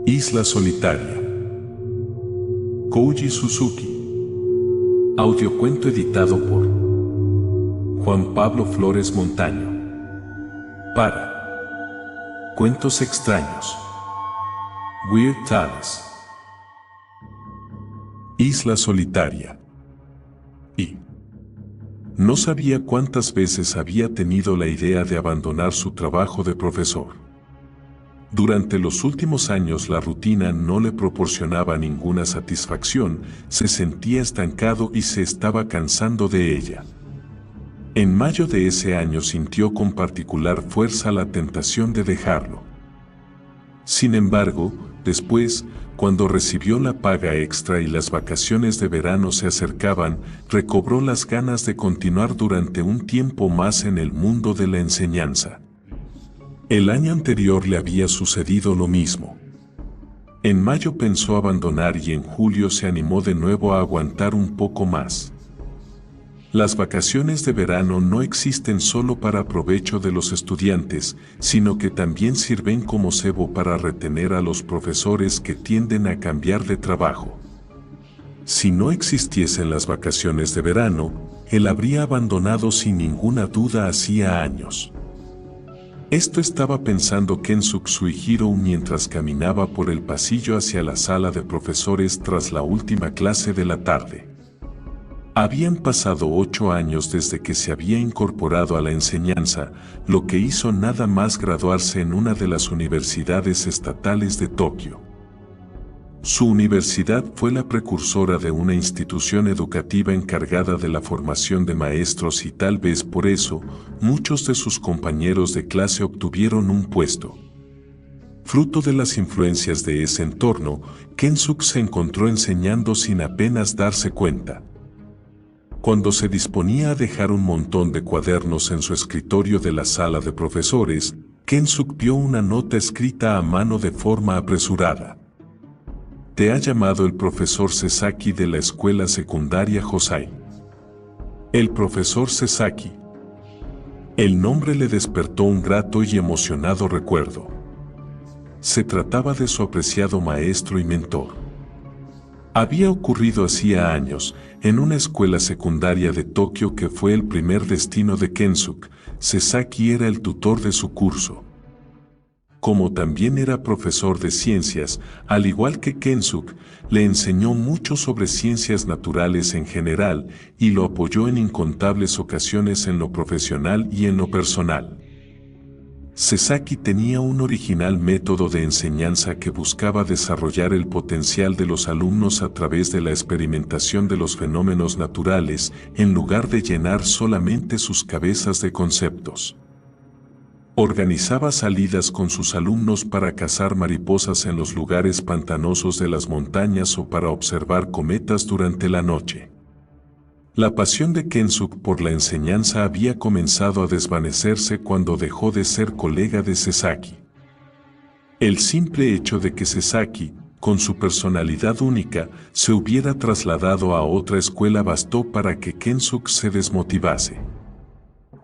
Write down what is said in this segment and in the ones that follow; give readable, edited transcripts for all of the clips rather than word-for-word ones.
Isla Solitaria. Koji Suzuki. Audiocuento editado por Juan Pablo Flores Montaño. Para Cuentos Extraños. Weird Tales. Isla Solitaria. Y no sabía cuántas veces había tenido la idea de abandonar su trabajo de profesor. Durante los últimos años la rutina no le proporcionaba ninguna satisfacción, se sentía estancado y se estaba cansando de ella. En mayo de ese año sintió con particular fuerza la tentación de dejarlo. Sin embargo, después, cuando recibió la paga extra y las vacaciones de verano se acercaban, recobró las ganas de continuar durante un tiempo más en el mundo de la enseñanza. El año anterior le había sucedido lo mismo. En mayo pensó abandonar y en julio se animó de nuevo a aguantar un poco más. Las vacaciones de verano no existen solo para provecho de los estudiantes, sino que también sirven como cebo para retener a los profesores que tienden a cambiar de trabajo. Si no existiesen las vacaciones de verano, él habría abandonado sin ninguna duda hacía años. Esto estaba pensando Kensuke Suihiro mientras caminaba por el pasillo hacia la sala de profesores tras la última clase de la tarde. Habían pasado 8 años desde que se había incorporado a la enseñanza, lo que hizo nada más graduarse en una de las universidades estatales de Tokio. Su universidad fue la precursora de una institución educativa encargada de la formación de maestros y tal vez por eso, muchos de sus compañeros de clase obtuvieron un puesto. Fruto de las influencias de ese entorno, Kensuke se encontró enseñando sin apenas darse cuenta. Cuando se disponía a dejar un montón de cuadernos en su escritorio de la sala de profesores, Kensuke vio una nota escrita a mano de forma apresurada. Te ha llamado el profesor Sasaki de la escuela secundaria Hosai. El profesor Sasaki. El nombre le despertó un grato y emocionado recuerdo. Se trataba de su apreciado maestro y mentor. Había ocurrido hacía años, en una escuela secundaria de Tokio que fue el primer destino de Kensuke. Sasaki era el tutor de su curso. Como también era profesor de ciencias, al igual que Kensuke, le enseñó mucho sobre ciencias naturales en general y lo apoyó en incontables ocasiones en lo profesional y en lo personal. Sasaki tenía un original método de enseñanza que buscaba desarrollar el potencial de los alumnos a través de la experimentación de los fenómenos naturales, en lugar de llenar solamente sus cabezas de conceptos. Organizaba salidas con sus alumnos para cazar mariposas en los lugares pantanosos de las montañas o para observar cometas durante la noche. La pasión de Kensuke por la enseñanza había comenzado a desvanecerse cuando dejó de ser colega de Sasaki. El simple hecho de que Sasaki, con su personalidad única, se hubiera trasladado a otra escuela bastó para que Kensuke se desmotivase.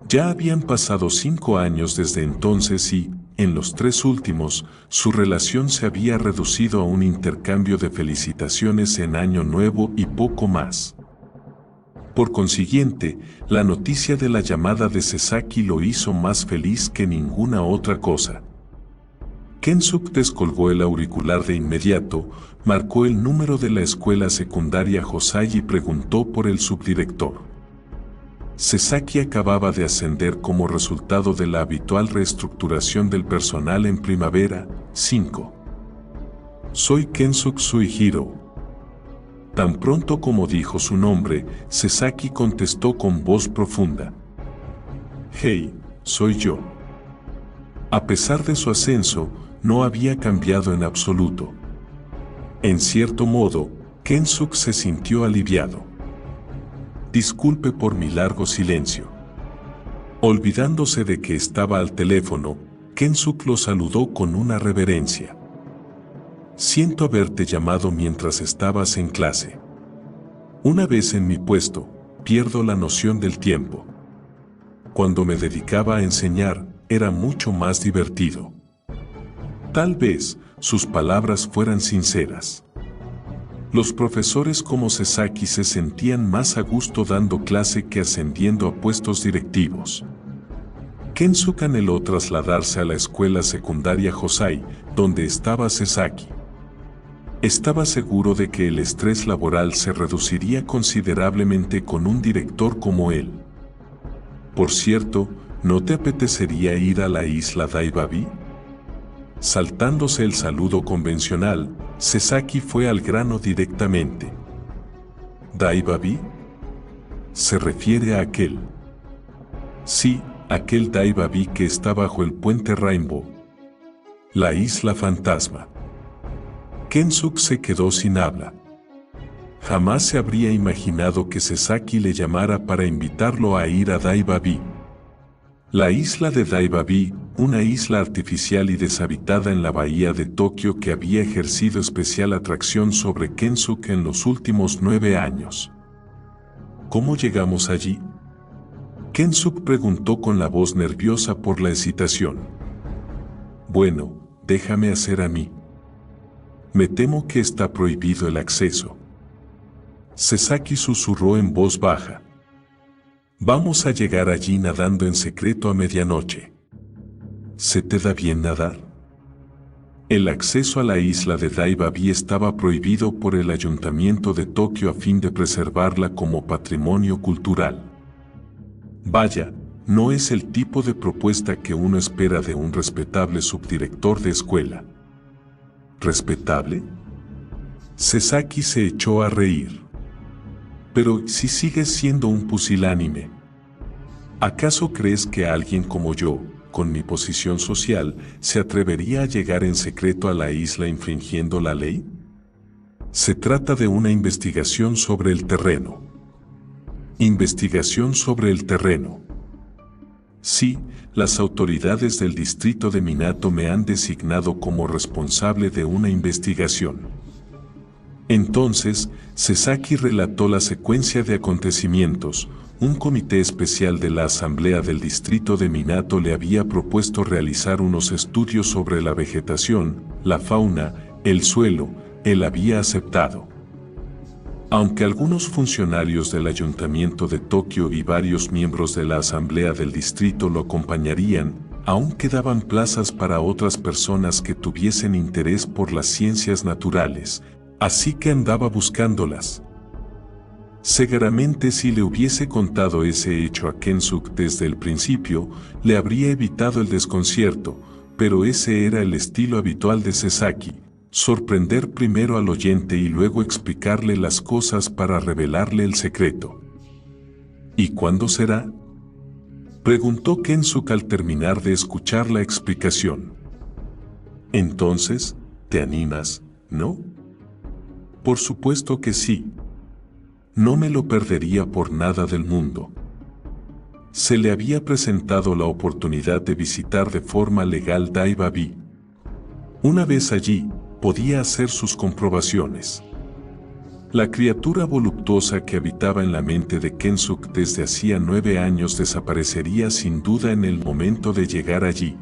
Ya habían pasado 5 años desde entonces y, en los 3 últimos, su relación se había reducido a un intercambio de felicitaciones en Año Nuevo y poco más. Por consiguiente, la noticia de la llamada de Sasaki lo hizo más feliz que ninguna otra cosa. Kensuke descolgó el auricular de inmediato, marcó el número de la escuela secundaria Hosai y preguntó por el subdirector. Sasaki acababa de ascender como resultado de la habitual reestructuración del personal en primavera. 5. Soy Kensuke Suihiro. Tan pronto como dijo su nombre, Sasaki contestó con voz profunda. Hey, soy yo. A pesar de su ascenso, no había cambiado en absoluto. En cierto modo, Kensuke se sintió aliviado. Disculpe por mi largo silencio. Olvidándose de que estaba al teléfono, Kensuke lo saludó con una reverencia. Siento haberte llamado mientras estabas en clase. Una vez en mi puesto, pierdo la noción del tiempo. Cuando me dedicaba a enseñar, era mucho más divertido. Tal vez, sus palabras fueran sinceras. Los profesores como Sasaki se sentían más a gusto dando clase que ascendiendo a puestos directivos. Kensuke anheló trasladarse a la escuela secundaria Hosai, donde estaba Sasaki. Estaba seguro de que el estrés laboral se reduciría considerablemente con un director como él. Por cierto, ¿no te apetecería ir a la isla Daibabi? Saltándose el saludo convencional, Sasaki fue al grano directamente. ¿Daibabi? ¿Se refiere a aquel? Sí, aquel Daibabi que está bajo el puente Rainbow. La isla fantasma. Kensuke se quedó sin habla. Jamás se habría imaginado que Sasaki le llamara para invitarlo a ir a Daibabi. La isla de Daibabi, una isla artificial y deshabitada en la bahía de Tokio que había ejercido especial atracción sobre Kensuke en los últimos 9 años. ¿Cómo llegamos allí? Kensuke preguntó con la voz nerviosa por la excitación. Bueno, déjame hacer a mí. Me temo que está prohibido el acceso. Sasaki susurró en voz baja. Vamos a llegar allí nadando en secreto a medianoche. ¿Se te da bien nadar? El acceso a la isla de Daibabi estaba prohibido por el Ayuntamiento de Tokio a fin de preservarla como patrimonio cultural. Vaya, no es el tipo de propuesta que uno espera de un respetable subdirector de escuela. ¿Respetable? Sasaki se echó a reír. Pero si sigues siendo un pusilánime, ¿acaso crees que alguien como yo, con mi posición social, se atrevería a llegar en secreto a la isla infringiendo la ley? Se trata de una investigación sobre el terreno. Investigación sobre el terreno. Sí, las autoridades del distrito de Minato me han designado como responsable de una investigación. Entonces, Sasaki relató la secuencia de acontecimientos. Un comité especial de la Asamblea del Distrito de Minato le había propuesto realizar unos estudios sobre la vegetación, la fauna, el suelo. Él había aceptado. Aunque algunos funcionarios del Ayuntamiento de Tokio y varios miembros de la Asamblea del Distrito lo acompañarían, aún quedaban plazas para otras personas que tuviesen interés por las ciencias naturales. Así que andaba buscándolas. Seguramente si le hubiese contado ese hecho a Kensuke desde el principio, le habría evitado el desconcierto, pero ese era el estilo habitual de Sasaki, sorprender primero al oyente y luego explicarle las cosas para revelarle el secreto. ¿Y cuándo será? Preguntó Kensuke al terminar de escuchar la explicación. Entonces, ¿te animas, no? Por supuesto que sí. No me lo perdería por nada del mundo. Se le había presentado la oportunidad de visitar de forma legal Daibabi. Una vez allí, podía hacer sus comprobaciones. La criatura voluptuosa que habitaba en la mente de Kensuke desde hacía 9 años desaparecería sin duda en el momento de llegar allí.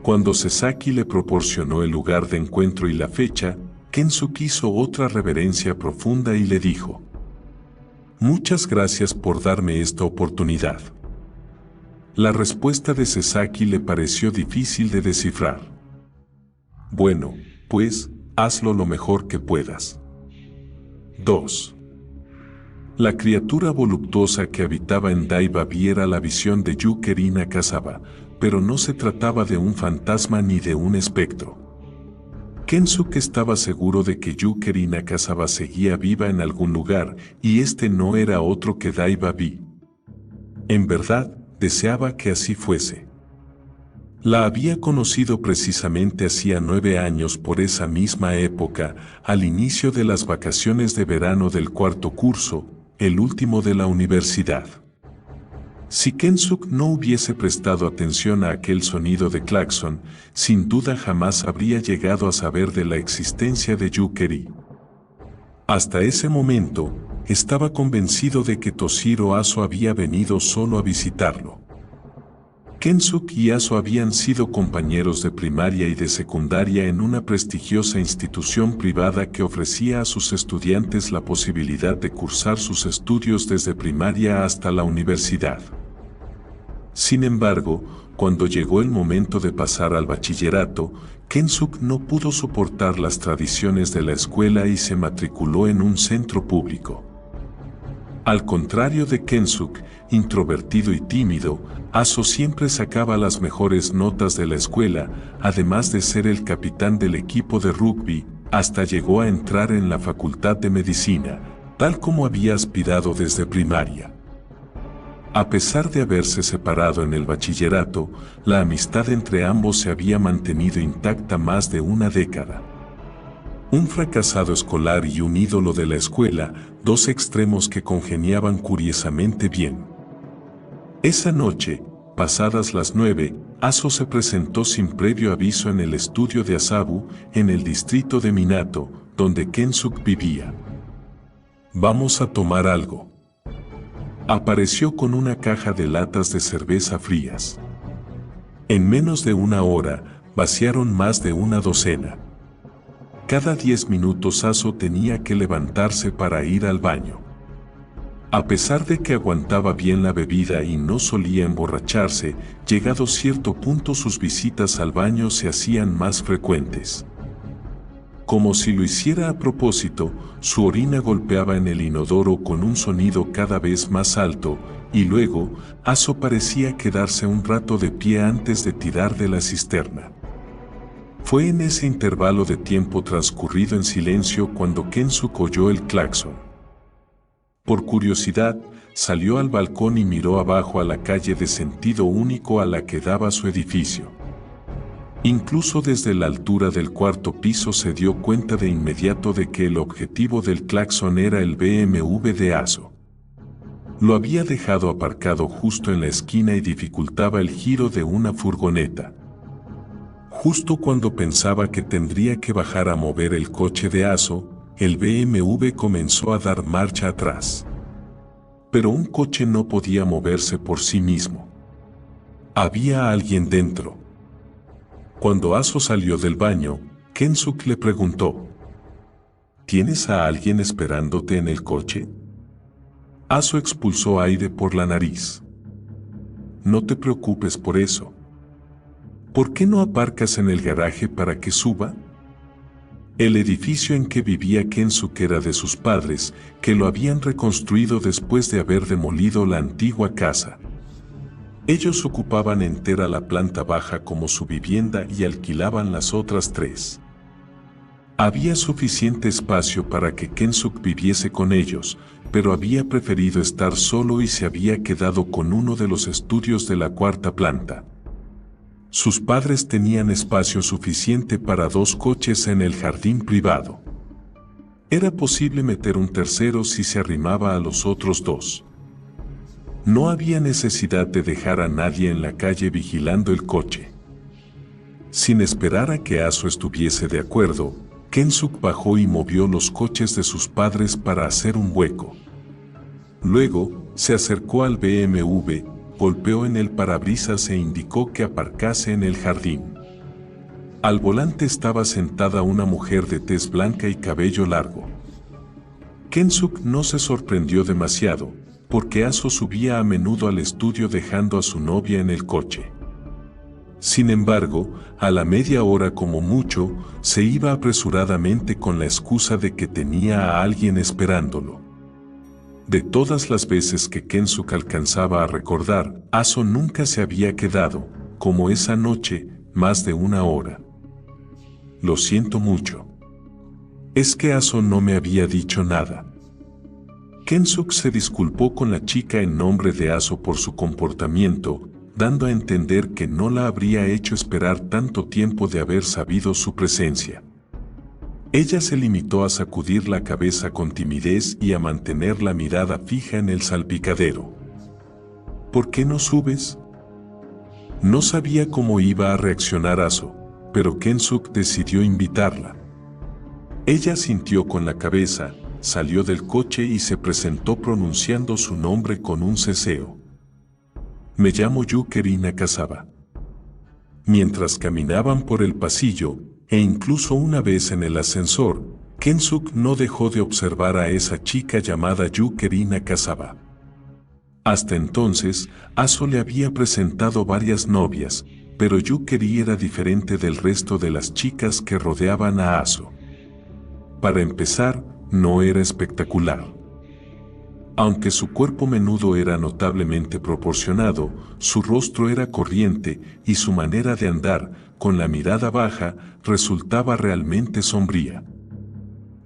Cuando Sasaki le proporcionó el lugar de encuentro y la fecha, Kensuke hizo otra reverencia profunda y le dijo: «Muchas gracias por darme esta oportunidad». La respuesta de Sasaki le pareció difícil de descifrar. «Bueno, pues, hazlo lo mejor que puedas». 2. La criatura voluptuosa que habitaba en Daibabi era la visión de Yukari Nakazawa, pero no se trataba de un fantasma ni de un espectro. Kensuke estaba seguro de que Yukari Nakazawa seguía viva en algún lugar, y este no era otro que Daibabi. En verdad, deseaba que así fuese. La había conocido precisamente hacía 9 años por esa misma época, al inicio de las vacaciones de verano del 4º curso, el último de la universidad. Si Kensuke no hubiese prestado atención a aquel sonido de claxon, sin duda jamás habría llegado a saber de la existencia de Yukari. Hasta ese momento, estaba convencido de que Toshiro Aso había venido solo a visitarlo. Kensuk y Aso habían sido compañeros de primaria y de secundaria en una prestigiosa institución privada que ofrecía a sus estudiantes la posibilidad de cursar sus estudios desde primaria hasta la universidad. Sin embargo, cuando llegó el momento de pasar al bachillerato, Kensuk no pudo soportar las tradiciones de la escuela y se matriculó en un centro público. Al contrario de Kensuk, introvertido y tímido, Aso siempre sacaba las mejores notas de la escuela, además de ser el capitán del equipo de rugby, hasta llegó a entrar en la facultad de medicina, tal como había aspirado desde primaria. A pesar de haberse separado en el bachillerato, la amistad entre ambos se había mantenido intacta más de una década. Un fracasado escolar y un ídolo de la escuela, dos extremos que congeniaban curiosamente bien. Esa noche, pasadas las 9, Aso se presentó sin previo aviso en el estudio de Asabu, en el distrito de Minato, donde Kensuk vivía. «Vamos a tomar algo». Apareció con una caja de latas de cerveza frías. En menos de una hora, vaciaron más de una docena. Cada 10 minutos Aso tenía que levantarse para ir al baño. A pesar de que aguantaba bien la bebida y no solía emborracharse, llegado cierto punto sus visitas al baño se hacían más frecuentes. Como si lo hiciera a propósito, su orina golpeaba en el inodoro con un sonido cada vez más alto, y luego, Aso parecía quedarse un rato de pie antes de tirar de la cisterna. Fue en ese intervalo de tiempo transcurrido en silencio cuando Kensuk oyó el claxon. Por curiosidad, salió al balcón y miró abajo a la calle de sentido único a la que daba su edificio. Incluso desde la altura del cuarto piso se dio cuenta de inmediato de que el objetivo del claxon era el BMW de Aso. Lo había dejado aparcado justo en la esquina y dificultaba el giro de una furgoneta. Justo cuando pensaba que tendría que bajar a mover el coche de Aso, el BMW comenzó a dar marcha atrás. Pero un coche no podía moverse por sí mismo. Había alguien dentro. Cuando Aso salió del baño, Kensuk le preguntó: ¿Tienes a alguien esperándote en el coche? Aso expulsó aire por la nariz. No te preocupes por eso. ¿Por qué no aparcas en el garaje para que suba? El edificio en que vivía Kensuk era de sus padres, que lo habían reconstruido después de haber demolido la antigua casa. Ellos ocupaban entera la planta baja como su vivienda y alquilaban las otras 3. Había suficiente espacio para que Kensuk viviese con ellos, pero había preferido estar solo y se había quedado con uno de los estudios de la 4ª planta. Sus padres tenían espacio suficiente para 2 coches en el jardín privado. Era posible meter un tercero si se arrimaba a los otros 2. No había necesidad de dejar a nadie en la calle vigilando el coche. Sin esperar a que Aso estuviese de acuerdo, Kensuk bajó y movió los coches de sus padres para hacer un hueco. Luego, se acercó al BMW, golpeó en el parabrisas e indicó que aparcase en el jardín. Al volante estaba sentada una mujer de tez blanca y cabello largo. Kensuk no se sorprendió demasiado, porque Aso subía a menudo al estudio dejando a su novia en el coche. Sin embargo, a la media hora como mucho, se iba apresuradamente con la excusa de que tenía a alguien esperándolo. De todas las veces que Kensuk alcanzaba a recordar, Aso nunca se había quedado, como esa noche, más de una hora. Lo siento mucho. Es que Aso no me había dicho nada. Kensuk se disculpó con la chica en nombre de Aso por su comportamiento, dando a entender que no la habría hecho esperar tanto tiempo de haber sabido su presencia. Ella se limitó a sacudir la cabeza con timidez y a mantener la mirada fija en el salpicadero. ¿Por qué no subes? No sabía cómo iba a reaccionar Aso, pero Kensuk decidió invitarla. Ella sintió con la cabeza, salió del coche y se presentó pronunciando su nombre con un ceseo. Me llamo Yukari Nakazawa. Mientras caminaban por el pasillo, e incluso una vez en el ascensor, Kensuke no dejó de observar a esa chica llamada Yukari Nakazawa. Hasta entonces, Aso le había presentado varias novias, pero Yukari era diferente del resto de las chicas que rodeaban a Aso. Para empezar, no era espectacular. Aunque su cuerpo menudo era notablemente proporcionado, su rostro era corriente y su manera de andar, con la mirada baja, resultaba realmente sombría.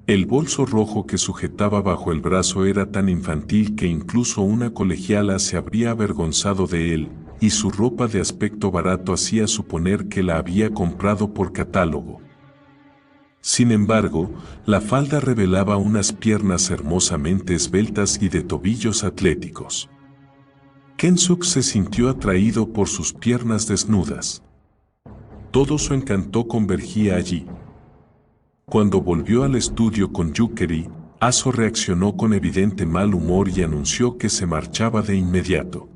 El bolso rojo que sujetaba bajo el brazo era tan infantil que incluso una colegiala se habría avergonzado de él, y su ropa de aspecto barato hacía suponer que la había comprado por catálogo. Sin embargo, la falda revelaba unas piernas hermosamente esbeltas y de tobillos atléticos. Kensuke se sintió atraído por sus piernas desnudas. Todo su encanto convergía allí. Cuando volvió al estudio con Yukari, Aso reaccionó con evidente mal humor y anunció que se marchaba de inmediato.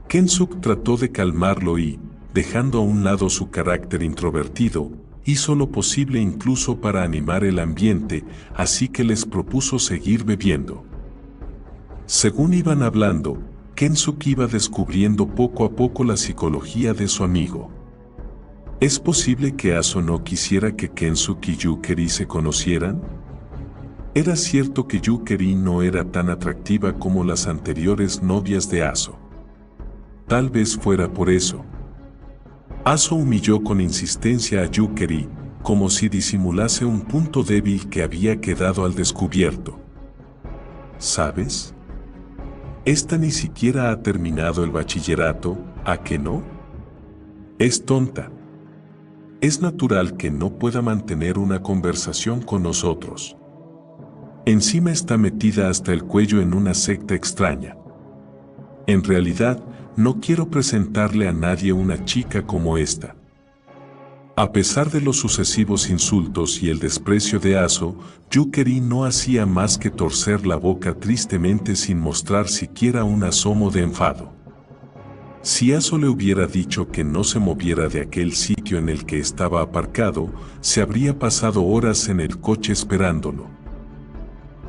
Kensuke trató de calmarlo y, dejando a un lado su carácter introvertido, hizo lo posible incluso para animar el ambiente, así que les propuso seguir bebiendo. Según iban hablando, Kensuke iba descubriendo poco a poco la psicología de su amigo. ¿Es posible que Aso no quisiera que Kensuke y Yukari se conocieran? Era cierto que Yukari no era tan atractiva como las anteriores novias de Aso. Tal vez fuera por eso. Aso humilló con insistencia a Yukari, como si disimulase un punto débil que había quedado al descubierto. ¿Sabes? Esta ni siquiera ha terminado el bachillerato, ¿a que no? Es tonta. Es natural que no pueda mantener una conversación con nosotros. Encima está metida hasta el cuello en una secta extraña. En realidad, no quiero presentarle a nadie una chica como esta. A pesar de los sucesivos insultos y el desprecio de Aso, Yukari no hacía más que torcer la boca tristemente sin mostrar siquiera un asomo de enfado. Si Aso le hubiera dicho que no se moviera de aquel sitio en el que estaba aparcado, se habría pasado horas en el coche esperándolo.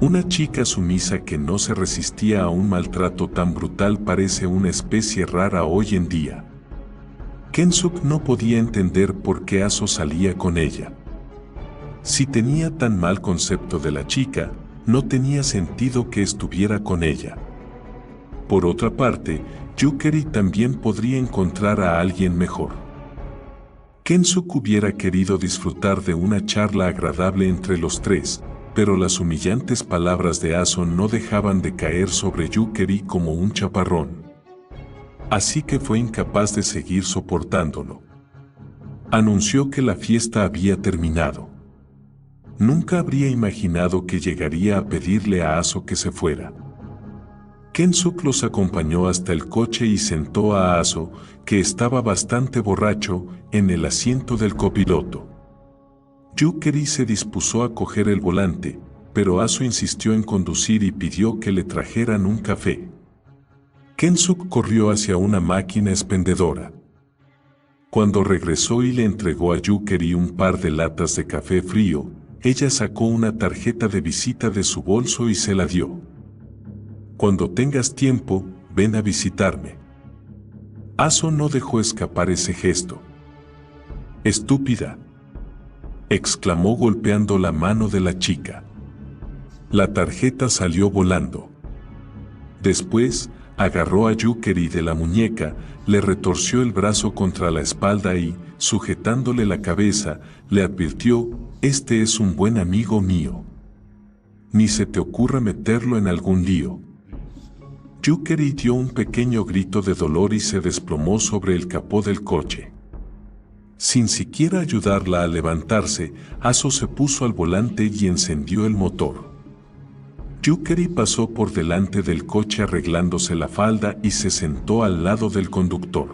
Una chica sumisa que no se resistía a un maltrato tan brutal parece una especie rara hoy en día. Kensuke no podía entender por qué Aso salía con ella. Si tenía tan mal concepto de la chica, no tenía sentido que estuviera con ella. Por otra parte, Yukari también podría encontrar a alguien mejor. Kensuke hubiera querido disfrutar de una charla agradable entre los tres, pero las humillantes palabras de Aso no dejaban de caer sobre Yukari como un chaparrón. Así que fue incapaz de seguir soportándolo. Anunció que la fiesta había terminado. Nunca habría imaginado que llegaría a pedirle a Aso que se fuera. Kensuke los acompañó hasta el coche y sentó a Aso, que estaba bastante borracho, en el asiento del copiloto. Yukari se dispuso a coger el volante, pero Aso insistió en conducir y pidió que le trajeran un café. Kensuke corrió hacia una máquina expendedora. Cuando regresó y le entregó a Yukari un par de latas de café frío, ella sacó una tarjeta de visita de su bolso y se la dio. Cuando tengas tiempo, ven a visitarme. Aso no dejó escapar ese gesto. Estúpida, exclamó golpeando la mano de la chica. La tarjeta salió volando. Después, agarró a Yukari de la muñeca, le retorció el brazo contra la espalda y, sujetándole la cabeza, le advirtió: «Este es un buen amigo mío. Ni se te ocurra meterlo en algún lío». Yukari dio un pequeño grito de dolor y se desplomó sobre el capó del coche. Sin siquiera ayudarla a levantarse, Aso se puso al volante y encendió el motor. Yukari pasó por delante del coche arreglándose la falda y se sentó al lado del conductor.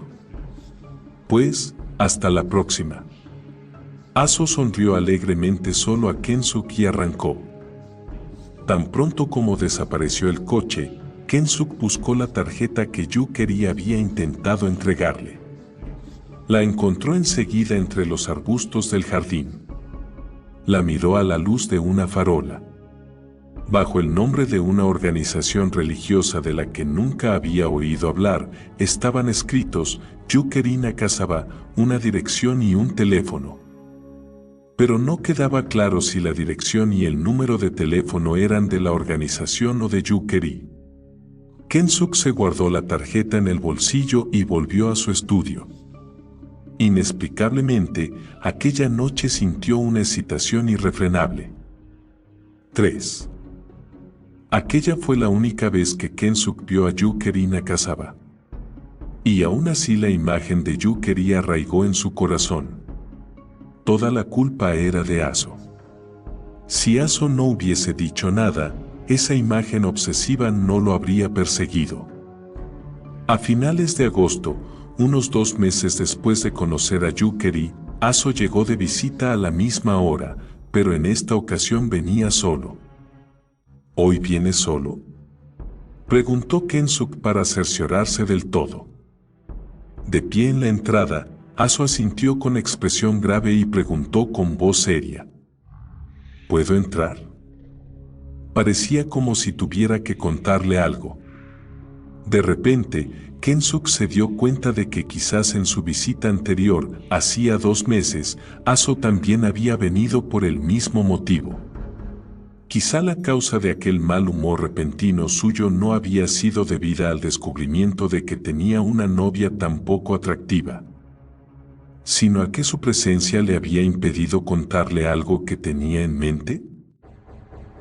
Pues, hasta la próxima. Aso sonrió alegremente solo a Kensuke y arrancó. Tan pronto como desapareció el coche, Kensuk buscó la tarjeta que Yukeri había intentado entregarle. La encontró enseguida entre los arbustos del jardín. La miró a la luz de una farola. Bajo el nombre de una organización religiosa de la que nunca había oído hablar, estaban escritos Yukeri Nakazawa, una dirección y un teléfono. Pero no quedaba claro si la dirección y el número de teléfono eran de la organización o de Yukeri. Kensuk se guardó la tarjeta en el bolsillo y volvió a su estudio. Inexplicablemente, aquella noche sintió una excitación irrefrenable. 3. Aquella fue la única vez que Kensuk vio a Yukeri Nakazawa. Y aún así la imagen de Yukeri arraigó en su corazón. Toda la culpa era de Aso. Si Aso no hubiese dicho nada, esa imagen obsesiva no lo habría perseguido. A finales de agosto, unos 2 meses después de conocer a Yukeri, Aso llegó de visita a la misma hora, pero en esta ocasión venía solo. ¿Hoy viene solo?, preguntó Kensuk para cerciorarse del todo. De pie en la entrada, Aso asintió con expresión grave y preguntó con voz seria: ¿Puedo entrar? Parecía como si tuviera que contarle algo. De repente, Kensuk se dio cuenta de que quizás en su visita anterior, hacía 2 meses, Aso también había venido por el mismo motivo. Quizá la causa de aquel mal humor repentino suyo no había sido debida al descubrimiento de que tenía una novia tan poco atractiva, sino a que su presencia le había impedido contarle algo que tenía en mente.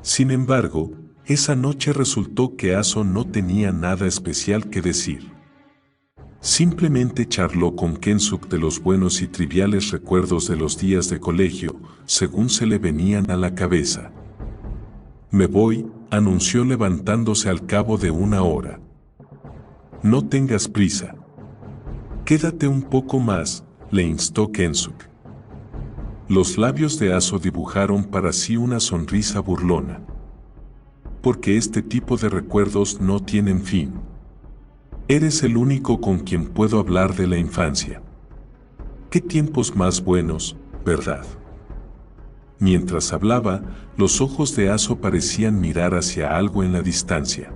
Sin embargo, esa noche resultó que Aso no tenía nada especial que decir. Simplemente charló con Kensuk de los buenos y triviales recuerdos de los días de colegio, según se le venían a la cabeza. «Me voy», anunció levantándose al cabo de 1 hora. «No tengas prisa. Quédate un poco más», le instó Kensuk. Los labios de Aso dibujaron para sí una sonrisa burlona. «Porque este tipo de recuerdos no tienen fin. Eres el único con quien puedo hablar de la infancia. Qué tiempos más buenos, ¿verdad?». Mientras hablaba, los ojos de Aso parecían mirar hacia algo en la distancia.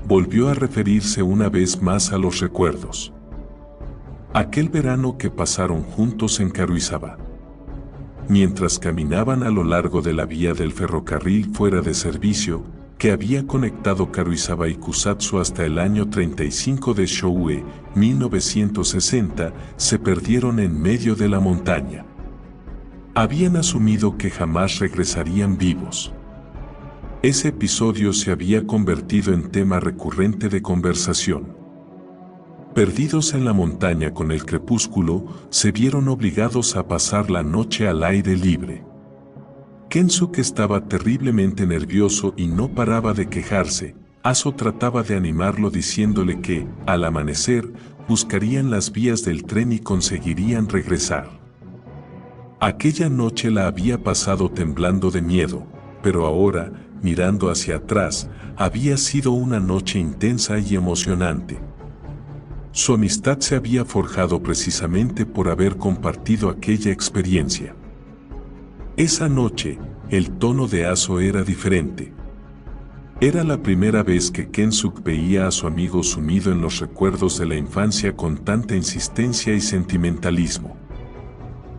Volvió a referirse una vez más a los recuerdos. Aquel verano que pasaron juntos en Karuizawa. Mientras caminaban a lo largo de la vía del ferrocarril fuera de servicio, que había conectado Karuizawa y Kusatsu hasta el año 35 de Shoue, 1960, se perdieron en medio de la montaña. Habían asumido que jamás regresarían vivos. Ese episodio se había convertido en tema recurrente de conversación. Perdidos en la montaña con el crepúsculo, se vieron obligados a pasar la noche al aire libre. Kensuk estaba terriblemente nervioso y no paraba de quejarse. Aso trataba de animarlo diciéndole que, al amanecer, buscarían las vías del tren y conseguirían regresar. Aquella noche la había pasado temblando de miedo, pero ahora, mirando hacia atrás, había sido una noche intensa y emocionante. Su amistad se había forjado precisamente por haber compartido aquella experiencia. Esa noche, el tono de Aso era diferente. Era la primera vez que Kensuk veía a su amigo sumido en los recuerdos de la infancia con tanta insistencia y sentimentalismo.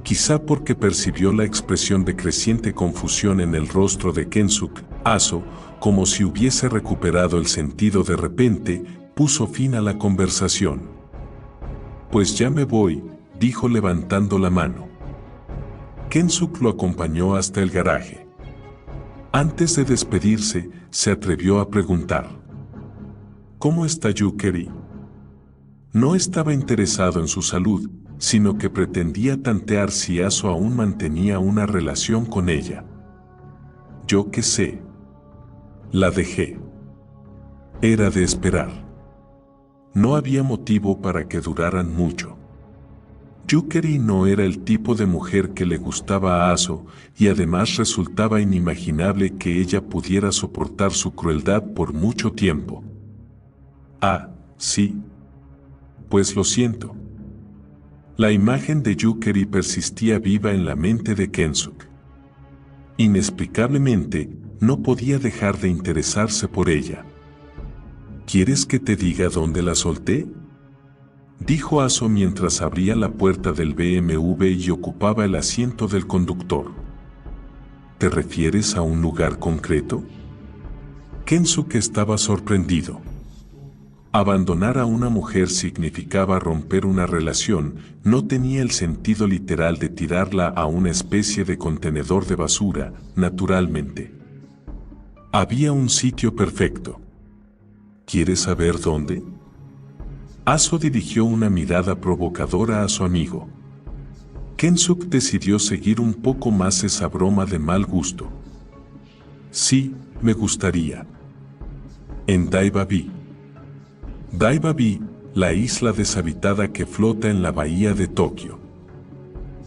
Quizá porque percibió la expresión de creciente confusión en el rostro de Kensuk, Aso, como si hubiese recuperado el sentido de repente, puso fin a la conversación. «Pues ya me voy», dijo levantando la mano. Kensuk lo acompañó hasta el garaje. Antes de despedirse, se atrevió a preguntar: «¿Cómo está Yukeri?». No estaba interesado en su salud, sino que pretendía tantear si Aso aún mantenía una relación con ella. «Yo qué sé. La dejé». Era de esperar. No había motivo para que duraran mucho. Yukeri no era el tipo de mujer que le gustaba a Aso, y además resultaba inimaginable que ella pudiera soportar su crueldad por mucho tiempo. Ah, sí. Pues lo siento. La imagen de Yukari persistía viva en la mente de Kensuke. Inexplicablemente, no podía dejar de interesarse por ella. ¿Quieres que te diga dónde la solté?, dijo Aso mientras abría la puerta del BMW y ocupaba el asiento del conductor. ¿Te refieres a un lugar concreto? Kensuke estaba sorprendido. Abandonar a una mujer significaba romper una relación, no tenía el sentido literal de tirarla a una especie de contenedor de basura, naturalmente. Había un sitio perfecto. ¿Quieres saber dónde? Aso dirigió una mirada provocadora a su amigo. Kensuke decidió seguir un poco más esa broma de mal gusto. Sí, me gustaría. En Daiba-bi. Daiba-bi, la isla deshabitada que flota en la bahía de Tokio.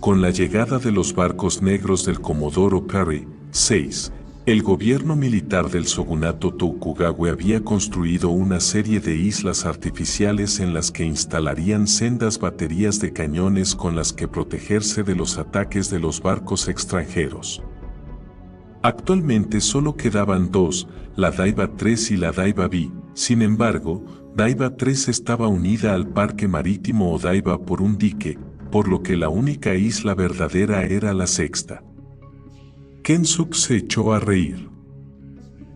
Con la llegada de los barcos negros del Comodoro Perry, 6, el gobierno militar del shogunato Tokugawa había construido una serie de islas artificiales en las que instalarían sendas baterías de cañones con las que protegerse de los ataques de los barcos extranjeros. Actualmente solo quedaban dos, la Daiba 3 y la Daiba-bi. Sin embargo, Daiba 3 estaba unida al parque marítimo Odaiba por un dique, por lo que la única isla verdadera era la sexta. Kensuke se echó a reír.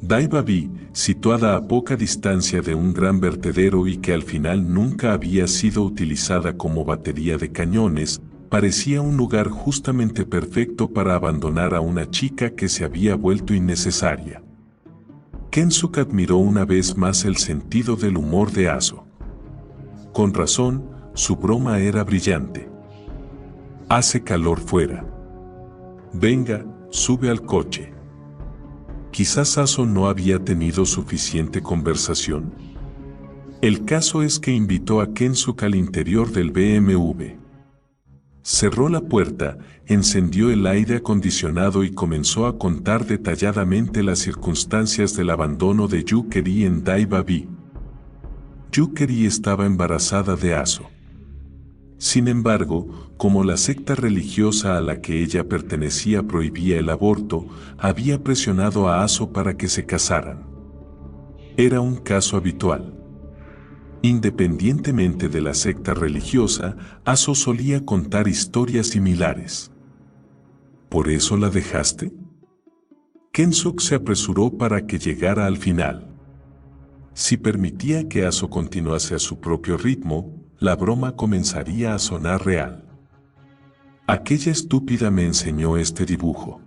Daiba-bi, situada a poca distancia de un gran vertedero y que al final nunca había sido utilizada como batería de cañones, parecía un lugar justamente perfecto para abandonar a una chica que se había vuelto innecesaria. Kensuke admiró una vez más el sentido del humor de Aso. Con razón, su broma era brillante. Hace calor fuera. Venga, sube al coche. Quizás Aso no había tenido suficiente conversación. El caso es que invitó a Kensuke al interior del BMW. Cerró la puerta, encendió el aire acondicionado y comenzó a contar detalladamente las circunstancias del abandono de Yukari en Daiba-bi. Yukari estaba embarazada de Aso. Sin embargo, como la secta religiosa a la que ella pertenecía prohibía el aborto, había presionado a Aso para que se casaran. Era un caso habitual. Independientemente de la secta religiosa, Aso solía contar historias similares. ¿Por eso la dejaste? Kensuke se apresuró para que llegara al final. Si permitía que Aso continuase a su propio ritmo, la broma comenzaría a sonar real. Aquella estúpida me enseñó este dibujo.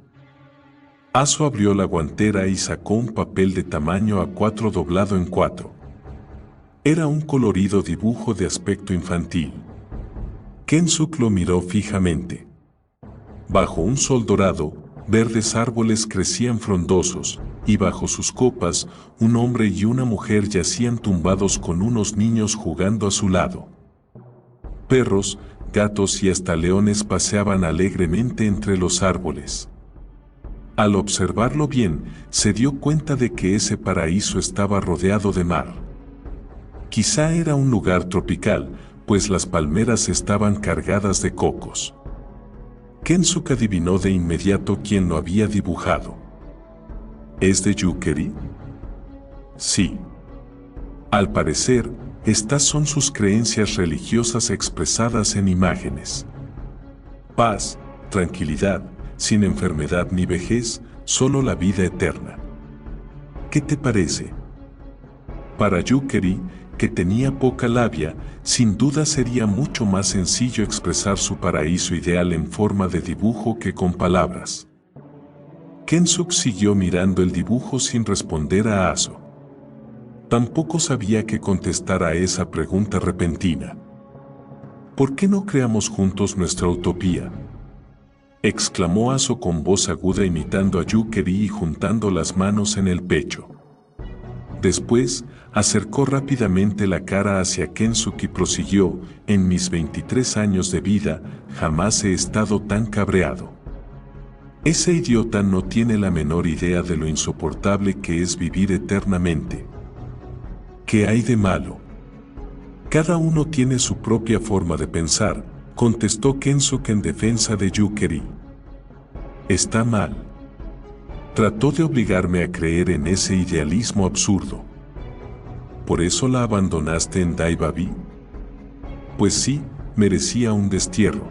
Aso abrió la guantera y sacó un papel de tamaño A4 doblado en 4. Era un colorido dibujo de aspecto infantil. Kensuke lo miró fijamente. Bajo un sol dorado, verdes árboles crecían frondosos, y bajo sus copas, un hombre y una mujer yacían tumbados con unos niños jugando a su lado. Perros, gatos y hasta leones paseaban alegremente entre los árboles. Al observarlo bien, se dio cuenta de que ese paraíso estaba rodeado de mar. Quizá era un lugar tropical, pues las palmeras estaban cargadas de cocos. Kensuke adivinó de inmediato quién lo había dibujado. ¿Es de Yukari? Sí. Al parecer, estas son sus creencias religiosas expresadas en imágenes. Paz, tranquilidad, sin enfermedad ni vejez, solo la vida eterna. ¿Qué te parece? Para Yukari, que tenía poca labia, sin duda sería mucho más sencillo expresar su paraíso ideal en forma de dibujo que con palabras. Kensuke siguió mirando el dibujo sin responder a Aso. Tampoco sabía qué contestar a esa pregunta repentina. ¿Por qué no creamos juntos nuestra utopía?, exclamó Aso con voz aguda imitando a Yukari y juntando las manos en el pecho. Después, acercó rápidamente la cara hacia Kensuke y prosiguió: en mis 23 años de vida, jamás he estado tan cabreado. Ese idiota no tiene la menor idea de lo insoportable que es vivir eternamente. ¿Qué hay de malo? Cada uno tiene su propia forma de pensar, contestó Kensuk en defensa de Yukari. Está mal. Trató de obligarme a creer en ese idealismo absurdo. ¿Por eso la abandonaste en Daibabi? Pues sí, merecía un destierro.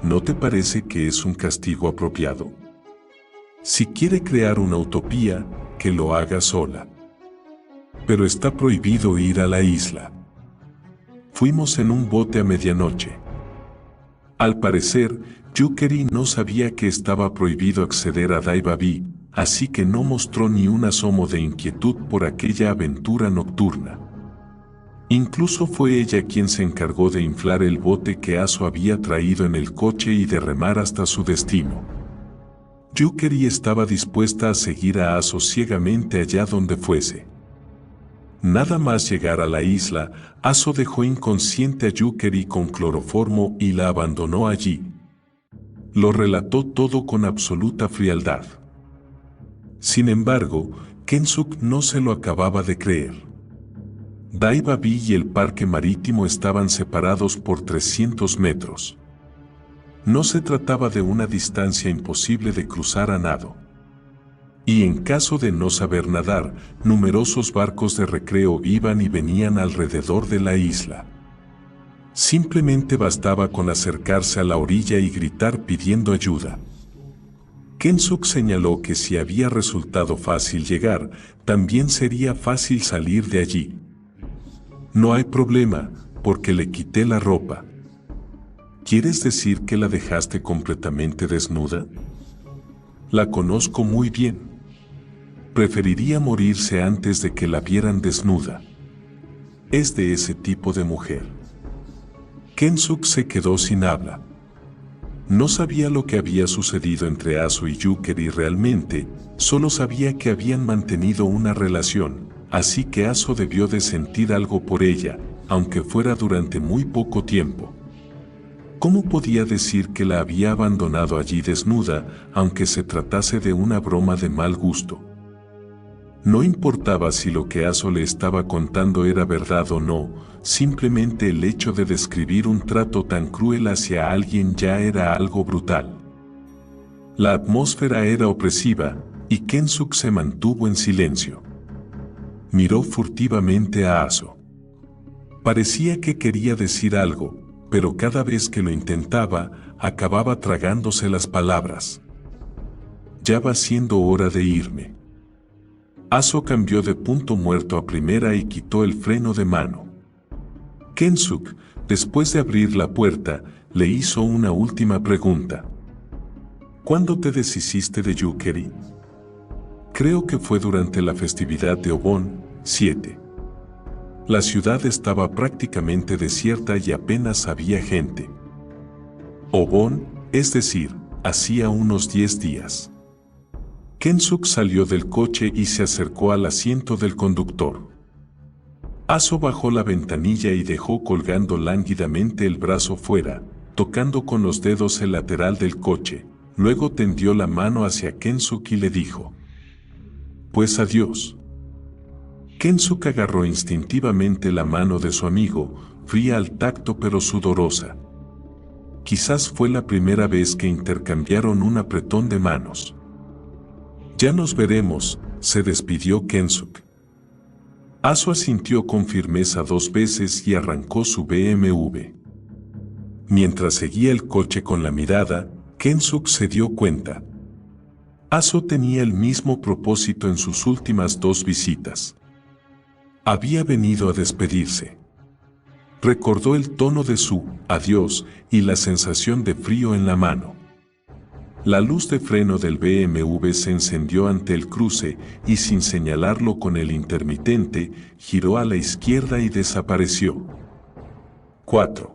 ¿No te parece que es un castigo apropiado? Si quiere crear una utopía, que lo haga sola. Pero está prohibido ir a la isla. Fuimos en un bote a medianoche. Al parecer, Yukari no sabía que estaba prohibido acceder a Daibabi, así que no mostró ni un asomo de inquietud por aquella aventura nocturna. Incluso fue ella quien se encargó de inflar el bote que Aso había traído en el coche y de remar hasta su destino. Yukari estaba dispuesta a seguir a Aso ciegamente allá donde fuese. Nada más llegar a la isla, Aso dejó inconsciente a Yukari con cloroformo y la abandonó allí. Lo relató todo con absoluta frialdad. Sin embargo, Kensuk no se lo acababa de creer. Daibabi y el parque marítimo estaban separados por 300 metros. No se trataba de una distancia imposible de cruzar a nado. Y en caso de no saber nadar, numerosos barcos de recreo iban y venían alrededor de la isla. Simplemente bastaba con acercarse a la orilla y gritar pidiendo ayuda. Kensuk señaló que si había resultado fácil llegar, también sería fácil salir de allí. No hay problema, porque le quité la ropa. ¿Quieres decir que la dejaste completamente desnuda? La conozco muy bien. Preferiría morirse antes de que la vieran desnuda. Es de ese tipo de mujer. Kensuk se quedó sin habla. No sabía lo que había sucedido entre Aso y Yukari realmente, solo sabía que habían mantenido una relación, así que Aso debió de sentir algo por ella, aunque fuera durante muy poco tiempo. ¿Cómo podía decir que la había abandonado allí desnuda, aunque se tratase de una broma de mal gusto? No importaba si lo que Aso le estaba contando era verdad o no, simplemente el hecho de describir un trato tan cruel hacia alguien ya era algo brutal. La atmósfera era opresiva, y Kensuk se mantuvo en silencio. Miró furtivamente a Aso. Parecía que quería decir algo, pero cada vez que lo intentaba, acababa tragándose las palabras. Ya va siendo hora de irme. Aso cambió de punto muerto a primera y quitó el freno de mano. Kensuk, después de abrir la puerta, le hizo una última pregunta. ¿Cuándo te deshiciste de Yukari? Creo que fue durante la festividad de Obon, 7. La ciudad estaba prácticamente desierta y apenas había gente. Obon, es decir, hacía unos 10 días. Kensuk salió del coche y se acercó al asiento del conductor. Aso bajó la ventanilla y dejó colgando lánguidamente el brazo fuera, tocando con los dedos el lateral del coche. Luego tendió la mano hacia Kensuk y le dijo: «Pues adiós». Kensuk agarró instintivamente la mano de su amigo, fría al tacto pero sudorosa. Quizás fue la primera vez que intercambiaron un apretón de manos. «Ya nos veremos», se despidió Kensuk. Aso asintió con firmeza 2 veces y arrancó su BMW. Mientras seguía el coche con la mirada, Kensuk se dio cuenta. Aso tenía el mismo propósito en sus últimas 2 visitas. Había venido a despedirse. Recordó el tono de su adiós y la sensación de frío en la mano. La luz de freno del BMW se encendió ante el cruce y sin señalarlo con el intermitente, giró a la izquierda y desapareció. 4.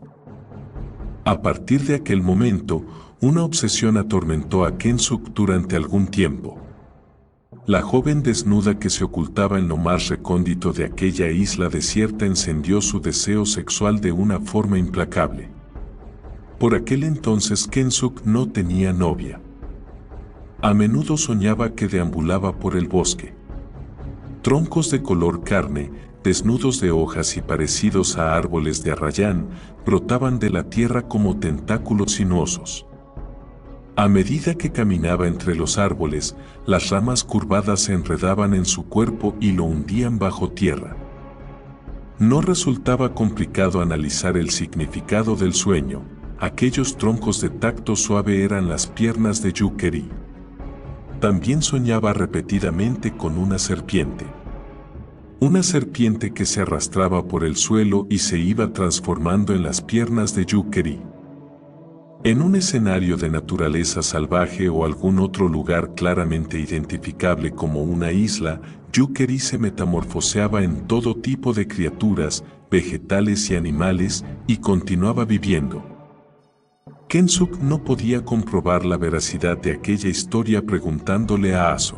A partir de aquel momento, una obsesión atormentó a Kensuk durante algún tiempo. La joven desnuda que se ocultaba en lo más recóndito de aquella isla desierta encendió su deseo sexual de una forma implacable. Por aquel entonces Kensuk no tenía novia. A menudo soñaba que deambulaba por el bosque. Troncos de color carne, desnudos de hojas y parecidos a árboles de arrayán, brotaban de la tierra como tentáculos sinuosos. A medida que caminaba entre los árboles, las ramas curvadas se enredaban en su cuerpo y lo hundían bajo tierra. No resultaba complicado analizar el significado del sueño. Aquellos troncos de tacto suave eran las piernas de Yu-Keri. También soñaba repetidamente con una serpiente. Una serpiente que se arrastraba por el suelo y se iba transformando en las piernas de Yu-Keri. En un escenario de naturaleza salvaje o algún otro lugar claramente identificable como una isla, Yu-Keri se metamorfoseaba en todo tipo de criaturas, vegetales y animales, y continuaba viviendo. Kensuk no podía comprobar la veracidad de aquella historia preguntándole a Aso.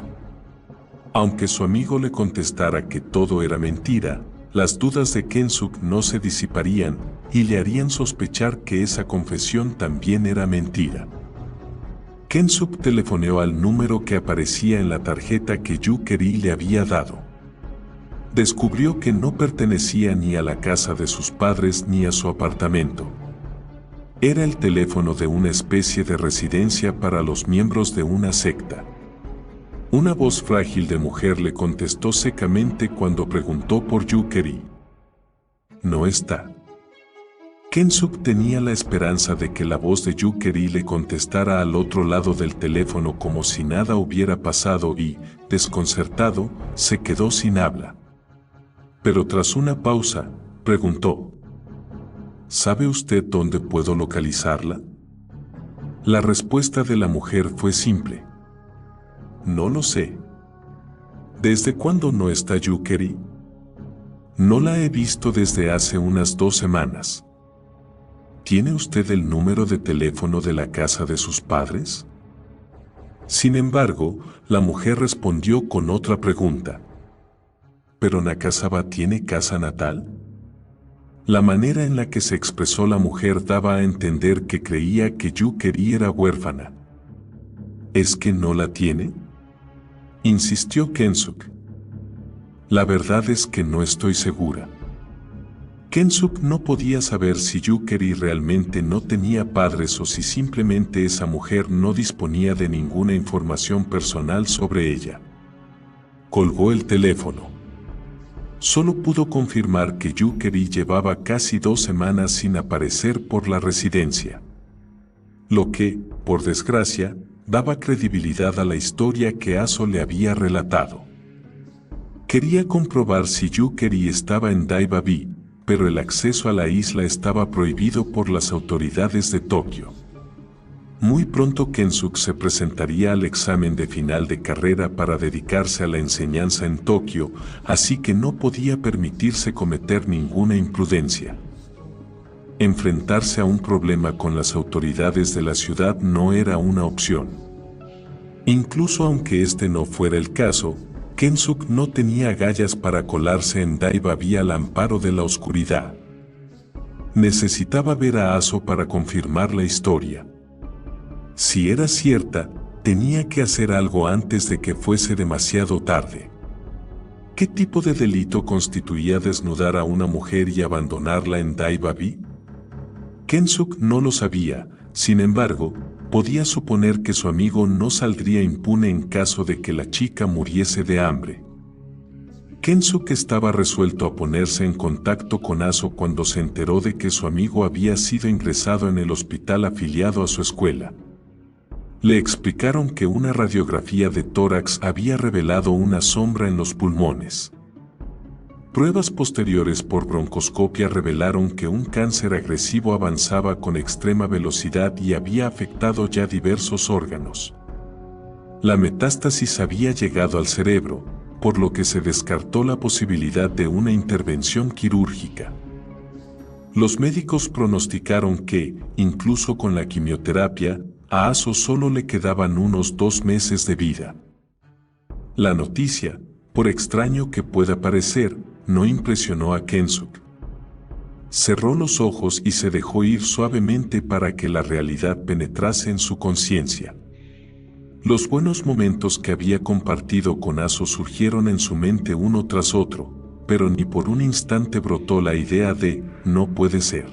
Aunque su amigo le contestara que todo era mentira, las dudas de Kensuk no se disiparían y le harían sospechar que esa confesión también era mentira. Kensuk telefoneó al número que aparecía en la tarjeta que Yu-Keri le había dado. Descubrió que no pertenecía ni a la casa de sus padres ni a su apartamento. Era el teléfono de una especie de residencia para los miembros de una secta. Una voz frágil de mujer le contestó secamente cuando preguntó por Yu-Keri. No está. Kensuk tenía la esperanza de que la voz de Yu-Keri le contestara al otro lado del teléfono como si nada hubiera pasado y, desconcertado, se quedó sin habla. Pero tras una pausa, preguntó: ¿Sabe usted dónde puedo localizarla? La respuesta de la mujer fue simple: no lo sé. ¿Desde cuándo no está Yu-Keri? No la he visto desde hace unas 2 semanas. ¿Tiene usted el número de teléfono de la casa de sus padres? Sin embargo, la mujer respondió con otra pregunta. ¿Pero Nakazawa tiene casa natal? La manera en la que se expresó la mujer daba a entender que creía que Yu-Keri era huérfana. ¿Es que no la tiene?, insistió Kensuk. La verdad es que no estoy segura. Kensuk no podía saber si Yu-Keri realmente no tenía padres o si simplemente esa mujer no disponía de ninguna información personal sobre ella. Colgó el teléfono. Solo pudo confirmar que Yu-Keri llevaba casi 2 semanas sin aparecer por la residencia. Lo que, por desgracia, daba credibilidad a la historia que Aso le había relatado. Quería comprobar si Yu-Keri estaba en Daiba-bi, pero el acceso a la isla estaba prohibido por las autoridades de Tokio. Muy pronto Kensuk se presentaría al examen de final de carrera para dedicarse a la enseñanza en Tokio, así que no podía permitirse cometer ninguna imprudencia. Enfrentarse a un problema con las autoridades de la ciudad no era una opción. Incluso aunque este no fuera el caso, Kensuk no tenía agallas para colarse en Daiba-bi al amparo de la oscuridad. Necesitaba ver a Aso para confirmar la historia. Si era cierta, tenía que hacer algo antes de que fuese demasiado tarde. ¿Qué tipo de delito constituía desnudar a una mujer y abandonarla en Daiba-bi? Kensuk no lo sabía, sin embargo, podía suponer que su amigo no saldría impune en caso de que la chica muriese de hambre. Kensuk estaba resuelto a ponerse en contacto con Aso cuando se enteró de que su amigo había sido ingresado en el hospital afiliado a su escuela. Le explicaron que una radiografía de tórax había revelado una sombra en los pulmones. Pruebas posteriores por broncoscopia revelaron que un cáncer agresivo avanzaba con extrema velocidad y había afectado ya diversos órganos. La metástasis había llegado al cerebro, por lo que se descartó la posibilidad de una intervención quirúrgica. Los médicos pronosticaron que, incluso con la quimioterapia, a Aso solo le quedaban unos 2 meses de vida. La noticia, por extraño que pueda parecer, no impresionó a Kensuk. Cerró los ojos y se dejó ir suavemente para que la realidad penetrase en su conciencia. Los buenos momentos que había compartido con Aso surgieron en su mente uno tras otro, pero ni por un instante brotó la idea de «no puede ser».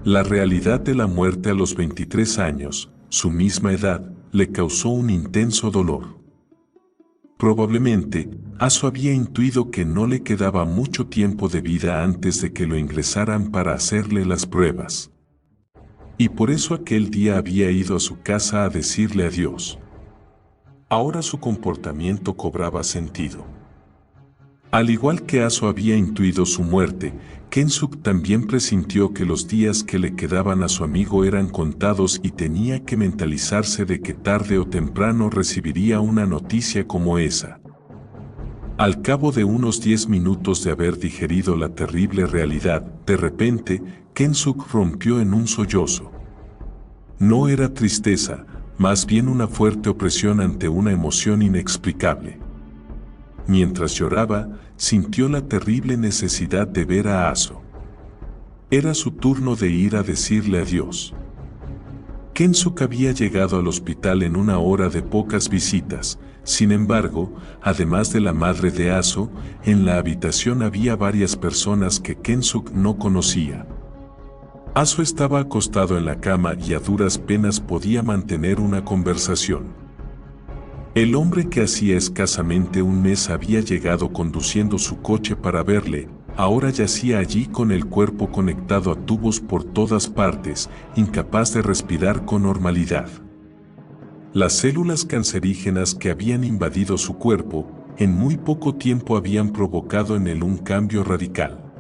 La realidad de la muerte a los 23 años, su misma edad, le causó un intenso dolor. Probablemente, Aso había intuido que no le quedaba mucho tiempo de vida antes de que lo ingresaran para hacerle las pruebas. Y por eso aquel día había ido a su casa a decirle adiós. Ahora su comportamiento cobraba sentido. Al igual que Aso había intuido su muerte, Kensuk también presintió que los días que le quedaban a su amigo eran contados y tenía que mentalizarse de que tarde o temprano recibiría una noticia como esa. Al cabo de unos 10 minutos de haber digerido la terrible realidad, de repente, Kensuk rompió en un sollozo. No era tristeza, más bien una fuerte opresión ante una emoción inexplicable. Mientras lloraba, sintió la terrible necesidad de ver a Aso. Era su turno de ir a decirle adiós. Kensuk había llegado al hospital en una hora de pocas visitas. Sin embargo, además de la madre de Aso, en la habitación había varias personas que Kensuk no conocía. Aso estaba acostado en la cama y a duras penas podía mantener una conversación. El hombre que hacía escasamente un mes había llegado conduciendo su coche para verle, ahora yacía allí con el cuerpo conectado a tubos por todas partes, incapaz de respirar con normalidad. Las células cancerígenas que habían invadido su cuerpo, en muy poco tiempo habían provocado en él un cambio radical.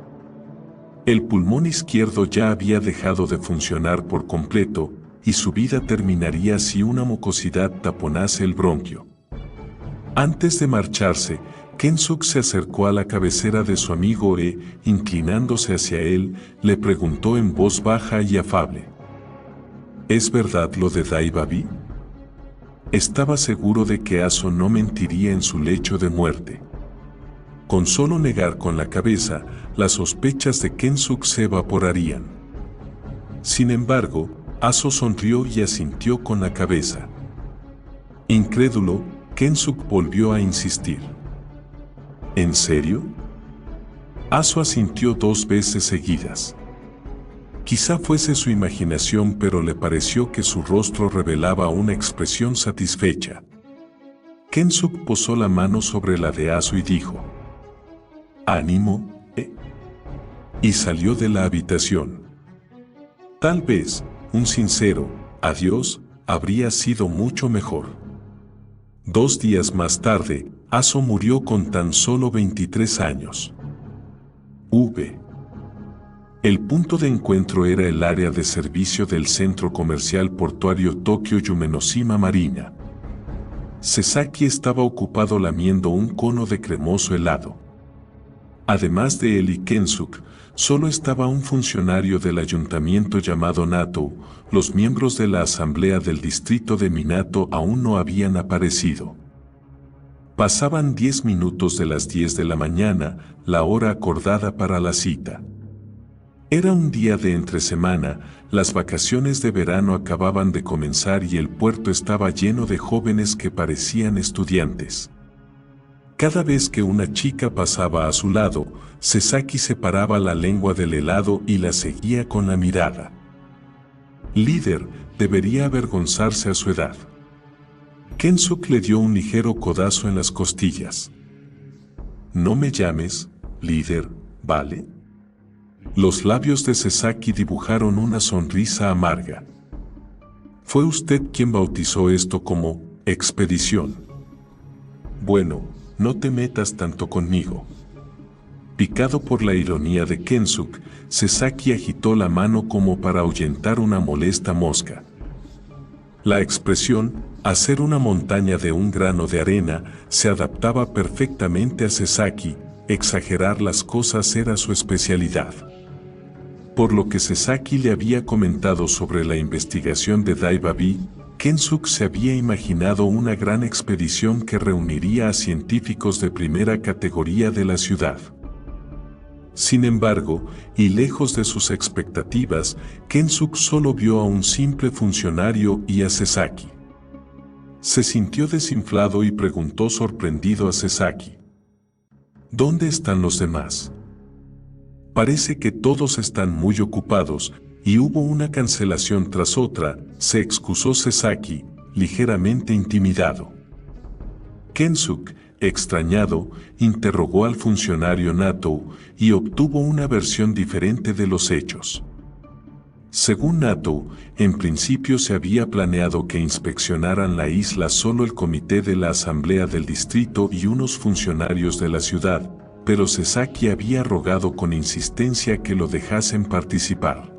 El pulmón izquierdo ya había dejado de funcionar por completo, y su vida terminaría si una mucosidad taponase el bronquio. Antes de marcharse, Kensuk se acercó a la cabecera de su amigo e, inclinándose hacia él, le preguntó en voz baja y afable: ¿Es verdad lo de Daibabi? Estaba seguro de que Aso no mentiría en su lecho de muerte. Con solo negar con la cabeza, las sospechas de Kensuk se evaporarían. Sin embargo, Aso sonrió y asintió con la cabeza. Incrédulo, Kensuk volvió a insistir. ¿En serio? Aso asintió 2 veces seguidas. Quizá fuese su imaginación, pero le pareció que su rostro revelaba una expresión satisfecha. Kensuk posó la mano sobre la de Aso y dijo: «Ánimo, y salió de la habitación. Tal vez, un sincero adiós habría sido mucho mejor. 2 días más tarde, Aso murió con tan solo 23 años. El punto de encuentro era el área de servicio del centro comercial portuario Tokyo Yumenoshima Marina. Sasaki estaba ocupado lamiendo un cono de cremoso helado. Además de él y Kensuk, solo estaba un funcionario del ayuntamiento llamado Natou. Los miembros de la asamblea del distrito de Minato aún no habían aparecido. Pasaban 10 minutos de las 10 de la mañana, la hora acordada para la cita. Era un día de entresemana, las vacaciones de verano acababan de comenzar y el puerto estaba lleno de jóvenes que parecían estudiantes. Cada vez que una chica pasaba a su lado, Sasaki separaba la lengua del helado y la seguía con la mirada. Líder, debería avergonzarse a su edad. Kensuk le dio un ligero codazo en las costillas. No me llames, líder, ¿vale? Los labios de Sasaki dibujaron una sonrisa amarga. Fue usted quien bautizó esto como expedición. Bueno, no te metas tanto conmigo. Picado por la ironía de Kensuk, Sasaki agitó la mano como para ahuyentar una molesta mosca. La expresión, hacer una montaña de un grano de arena, se adaptaba perfectamente a Sasaki. Exagerar las cosas era su especialidad. Por lo que Sasaki le había comentado sobre la investigación de Daibabi, Kensuk se había imaginado una gran expedición que reuniría a científicos de primera categoría de la ciudad. Sin embargo, y lejos de sus expectativas, Kensuk solo vio a un simple funcionario y a Sasaki. Se sintió desinflado y preguntó sorprendido a Sasaki: ¿Dónde están los demás? Parece que todos están muy ocupados, y hubo una cancelación tras otra, se excusó Sasaki, ligeramente intimidado. Kensuke, extrañado, interrogó al funcionario Natou y obtuvo una versión diferente de los hechos. Según Natou, en principio se había planeado que inspeccionaran la isla solo el comité de la asamblea del distrito y unos funcionarios de la ciudad, pero Sasaki había rogado con insistencia que lo dejasen participar.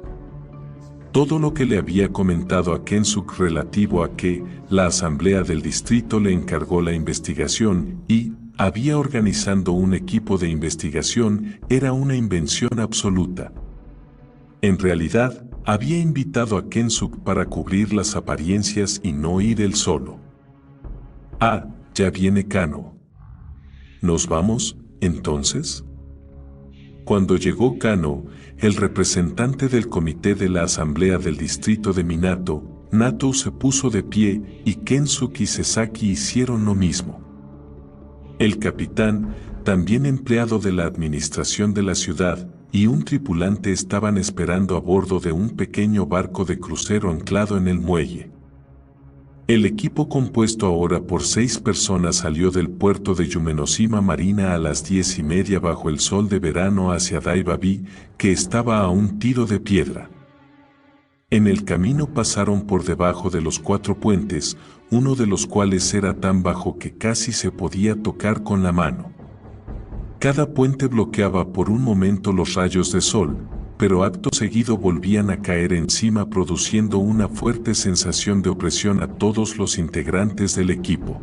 Todo lo que le había comentado a Kensuke relativo a que la asamblea del distrito le encargó la investigación y había organizando un equipo de investigación era una invención absoluta. En realidad, había invitado a Kensuke para cubrir las apariencias y no ir él solo. Ah, ya viene Kano. ¿Nos vamos, entonces? Cuando llegó Kano, el representante del comité de la asamblea del distrito de Minato, Natou se puso de pie y Kensuke y Sasaki hicieron lo mismo. El capitán, también empleado de la administración de la ciudad, y un tripulante estaban esperando a bordo de un pequeño barco de crucero anclado en el muelle. El equipo compuesto ahora por 6 personas salió del puerto de Yumenoshima Marina a las 10:30 bajo el sol de verano hacia Daibabi, que estaba a un tiro de piedra. En el camino pasaron por debajo de los 4 puentes, uno de los cuales era tan bajo que casi se podía tocar con la mano. Cada puente bloqueaba por un momento los rayos de sol, pero acto seguido volvían a caer encima produciendo una fuerte sensación de opresión a todos los integrantes del equipo.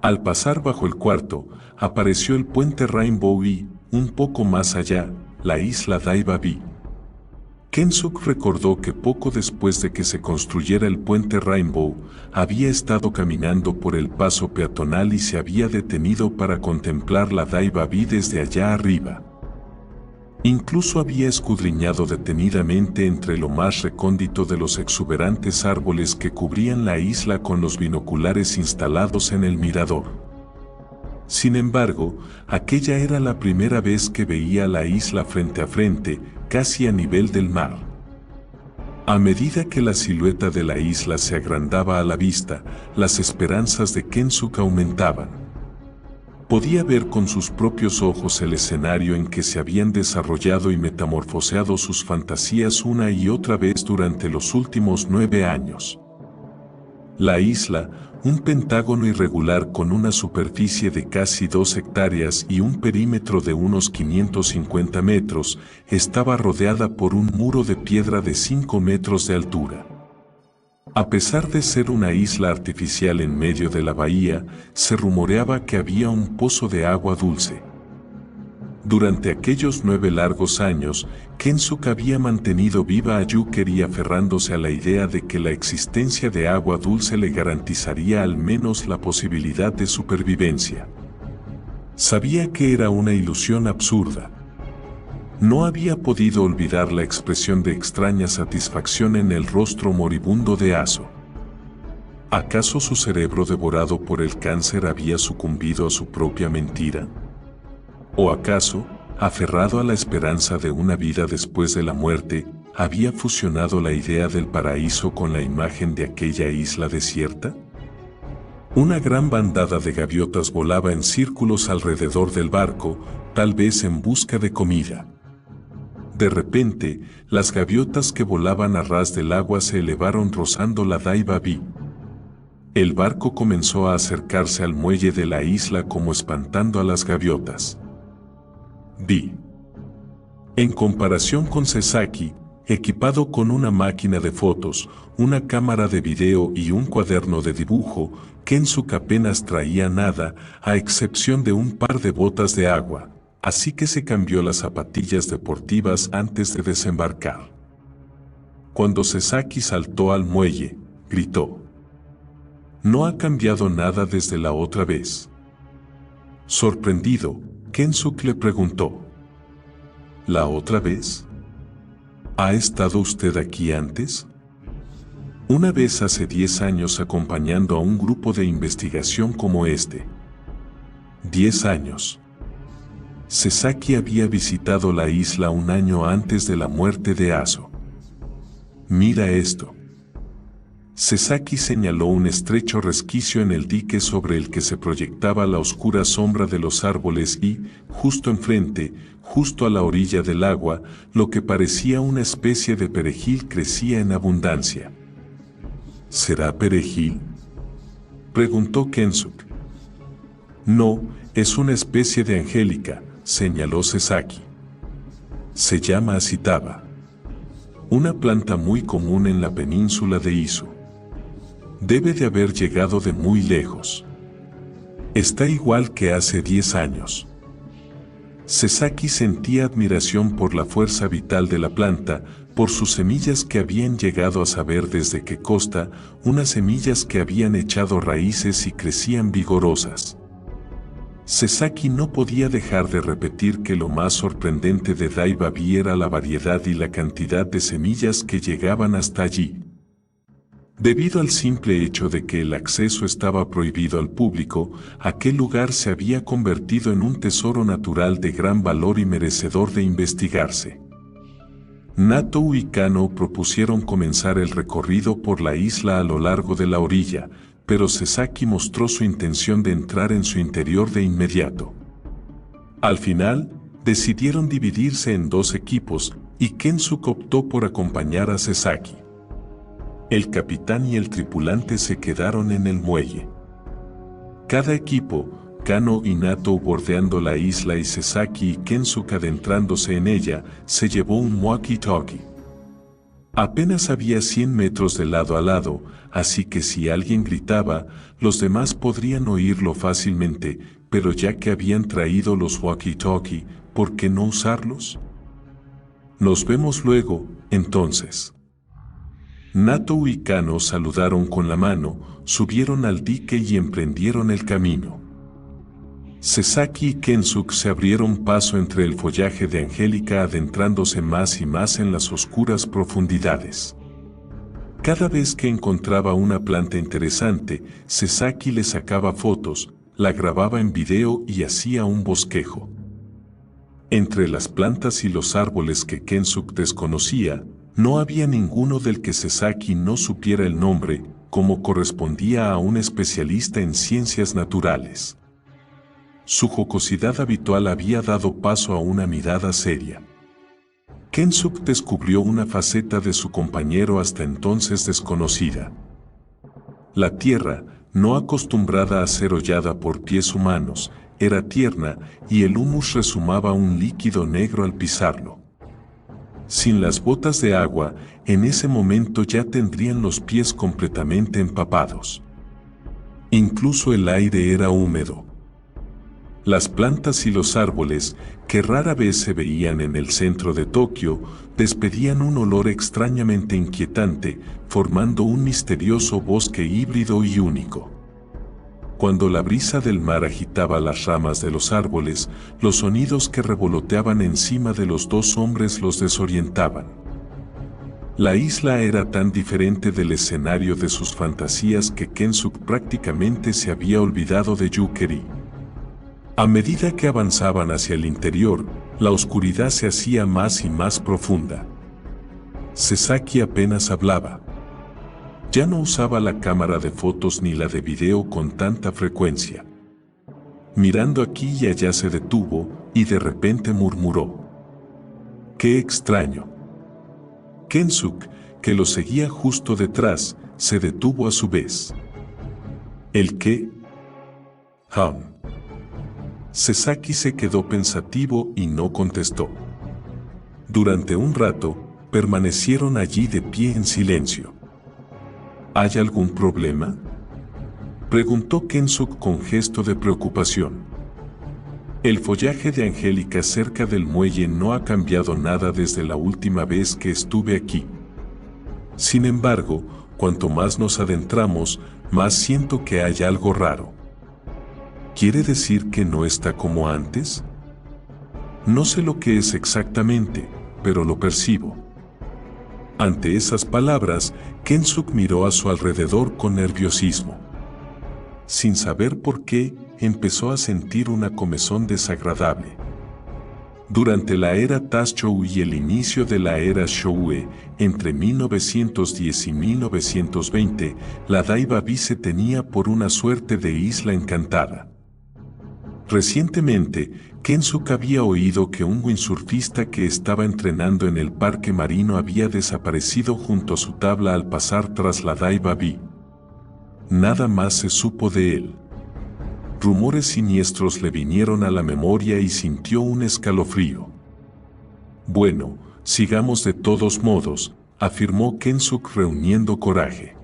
Al pasar bajo el cuarto, apareció el puente Rainbow y, un poco más allá, la isla Daibabi. Kensuke recordó que poco después de que se construyera el puente Rainbow, había estado caminando por el paso peatonal y se había detenido para contemplar la Daibabi desde allá arriba. Incluso había escudriñado detenidamente entre lo más recóndito de los exuberantes árboles que cubrían la isla con los binoculares instalados en el mirador. Sin embargo, aquella era la primera vez que veía la isla frente a frente, casi a nivel del mar. A medida que la silueta de la isla se agrandaba a la vista, las esperanzas de Kensuke aumentaban. Podía ver con sus propios ojos el escenario en que se habían desarrollado y metamorfoseado sus fantasías una y otra vez durante los últimos 9 años. La isla, un pentágono irregular con una superficie de casi 2 hectáreas y un perímetro de unos 550 metros, estaba rodeada por un muro de piedra de 5 metros de altura. A pesar de ser una isla artificial en medio de la bahía, se rumoreaba que había un pozo de agua dulce. Durante aquellos 9 largos años, Kensuke había mantenido viva a Yukari aferrándose a la idea de que la existencia de agua dulce le garantizaría al menos la posibilidad de supervivencia. Sabía que era una ilusión absurda. No había podido olvidar la expresión de extraña satisfacción en el rostro moribundo de Aso. ¿Acaso su cerebro devorado por el cáncer había sucumbido a su propia mentira? ¿O acaso, aferrado a la esperanza de una vida después de la muerte, había fusionado la idea del paraíso con la imagen de aquella isla desierta? Una gran bandada de gaviotas volaba en círculos alrededor del barco, tal vez en busca de comida. De repente, las gaviotas que volaban a ras del agua se elevaron rozando la Daibabi. El barco comenzó a acercarse al muelle de la isla como espantando a las gaviotas. En comparación con Sasaki, equipado con una máquina de fotos, una cámara de video y un cuaderno de dibujo, Kensuke apenas traía nada, a excepción de un par de botas de agua. Así que se cambió las zapatillas deportivas antes de desembarcar. Cuando Sasaki saltó al muelle, gritó: «No ha cambiado nada desde la otra vez». Sorprendido, Kensuke le preguntó: «¿La otra vez? ¿Ha estado usted aquí antes?» «Una vez hace 10 años acompañando a un grupo de investigación como este». «10 años». Sasaki había visitado la isla un año antes de la muerte de Aso. Mira esto. Sasaki señaló un estrecho resquicio en el dique sobre el que se proyectaba la oscura sombra de los árboles y, justo enfrente, justo a la orilla del agua, lo que parecía una especie de perejil crecía en abundancia. ¿Será perejil?, preguntó Kensuk. No, es una especie de angélica, señaló Sasaki. Se llama acitaba. Una planta muy común en la península de Izu. Debe de haber llegado de muy lejos. Está igual que hace 10 años. Sasaki sentía admiración por la fuerza vital de la planta, por sus semillas que habían llegado a saber desde qué costa, unas semillas que habían echado raíces y crecían vigorosas. Sasaki no podía dejar de repetir que lo más sorprendente de Daibabi era la variedad y la cantidad de semillas que llegaban hasta allí. Debido al simple hecho de que el acceso estaba prohibido al público, aquel lugar se había convertido en un tesoro natural de gran valor y merecedor de investigarse. Natou y Kano propusieron comenzar el recorrido por la isla a lo largo de la orilla, pero Sasaki mostró su intención de entrar en su interior de inmediato. Al final, decidieron dividirse en 2 equipos, y Kensuk optó por acompañar a Sasaki. El capitán y el tripulante se quedaron en el muelle. Cada equipo, Kano y Natou bordeando la isla y Sasaki y Kensuk adentrándose en ella, se llevó un walkie-talkie. Apenas había 100 metros de lado a lado, así que si alguien gritaba, los demás podrían oírlo fácilmente, pero ya que habían traído los walkie-talkie, ¿por qué no usarlos? Nos vemos luego, entonces. Natou y Kano saludaron con la mano, subieron al dique y emprendieron el camino. Sasaki y Kensuk se abrieron paso entre el follaje de Angélica adentrándose más y más en las oscuras profundidades. Cada vez que encontraba una planta interesante, Sasaki le sacaba fotos, la grababa en video y hacía un bosquejo. Entre las plantas y los árboles que Kensuk desconocía, no había ninguno del que Sasaki no supiera el nombre, como correspondía a un especialista en ciencias naturales. Su jocosidad habitual había dado paso a una mirada seria. Kensuk descubrió una faceta de su compañero hasta entonces desconocida. La tierra, no acostumbrada a ser hollada por pies humanos, era tierna y el humus resumaba un líquido negro al pisarlo. Sin las botas de agua, en ese momento ya tendrían los pies completamente empapados. Incluso el aire era húmedo. Las plantas y los árboles, que rara vez se veían en el centro de Tokio, despedían un olor extrañamente inquietante, formando un misterioso bosque híbrido y único. Cuando la brisa del mar agitaba las ramas de los árboles, los sonidos que revoloteaban encima de los 2 hombres los desorientaban. La isla era tan diferente del escenario de sus fantasías que Kensuk prácticamente se había olvidado de Yukari. A medida que avanzaban hacia el interior, la oscuridad se hacía más y más profunda. Sasaki apenas hablaba. Ya no usaba la cámara de fotos ni la de video con tanta frecuencia. Mirando aquí y allá se detuvo y de repente murmuró: ¡qué extraño! Kensuk, que lo seguía justo detrás, se detuvo a su vez. ¿El qué? Sasaki se quedó pensativo y no contestó. Durante un rato, permanecieron allí de pie en silencio. ¿Hay algún problema?, preguntó Kensuk con gesto de preocupación. El follaje de Angélica cerca del muelle no ha cambiado nada desde la última vez que estuve aquí. Sin embargo, cuanto más nos adentramos, más siento que hay algo raro. ¿Quiere decir que no está como antes? No sé lo que es exactamente, pero lo percibo. Ante esas palabras, Kensuk miró a su alrededor con nerviosismo. Sin saber por qué, empezó a sentir una comezón desagradable. Durante la era Taishō y el inicio de la era Showa, entre 1910 y 1920, la Daiba-bi se tenía por una suerte de isla encantada. Recientemente, Kensuke había oído que un windsurfista que estaba entrenando en el parque marino había desaparecido junto a su tabla al pasar tras la Daiba-bi. Nada más se supo de él. Rumores siniestros le vinieron a la memoria y sintió un escalofrío. Bueno, sigamos de todos modos, afirmó Kensuke reuniendo coraje.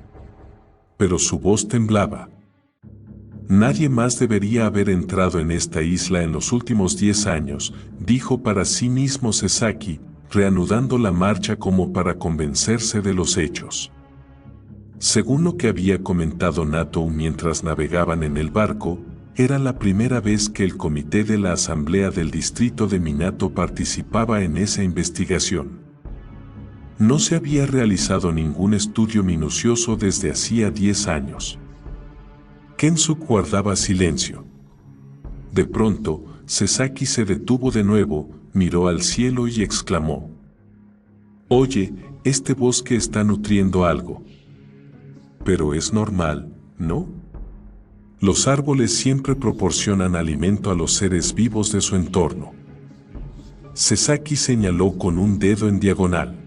Pero su voz temblaba. Nadie más debería haber entrado en esta isla en los últimos 10 años, dijo para sí mismo Sasaki, reanudando la marcha como para convencerse de los hechos. Según lo que había comentado Nato mientras navegaban en el barco, era la primera vez que el comité de la Asamblea del Distrito de Minato participaba en esa investigación. No se había realizado ningún estudio minucioso desde hacía 10 años. Kensuke guardaba silencio. De pronto, Sasaki se detuvo de nuevo, miró al cielo y exclamó: «Oye, este bosque está nutriendo algo. Pero es normal, ¿no? Los árboles siempre proporcionan alimento a los seres vivos de su entorno». Sasaki señaló con un dedo en diagonal.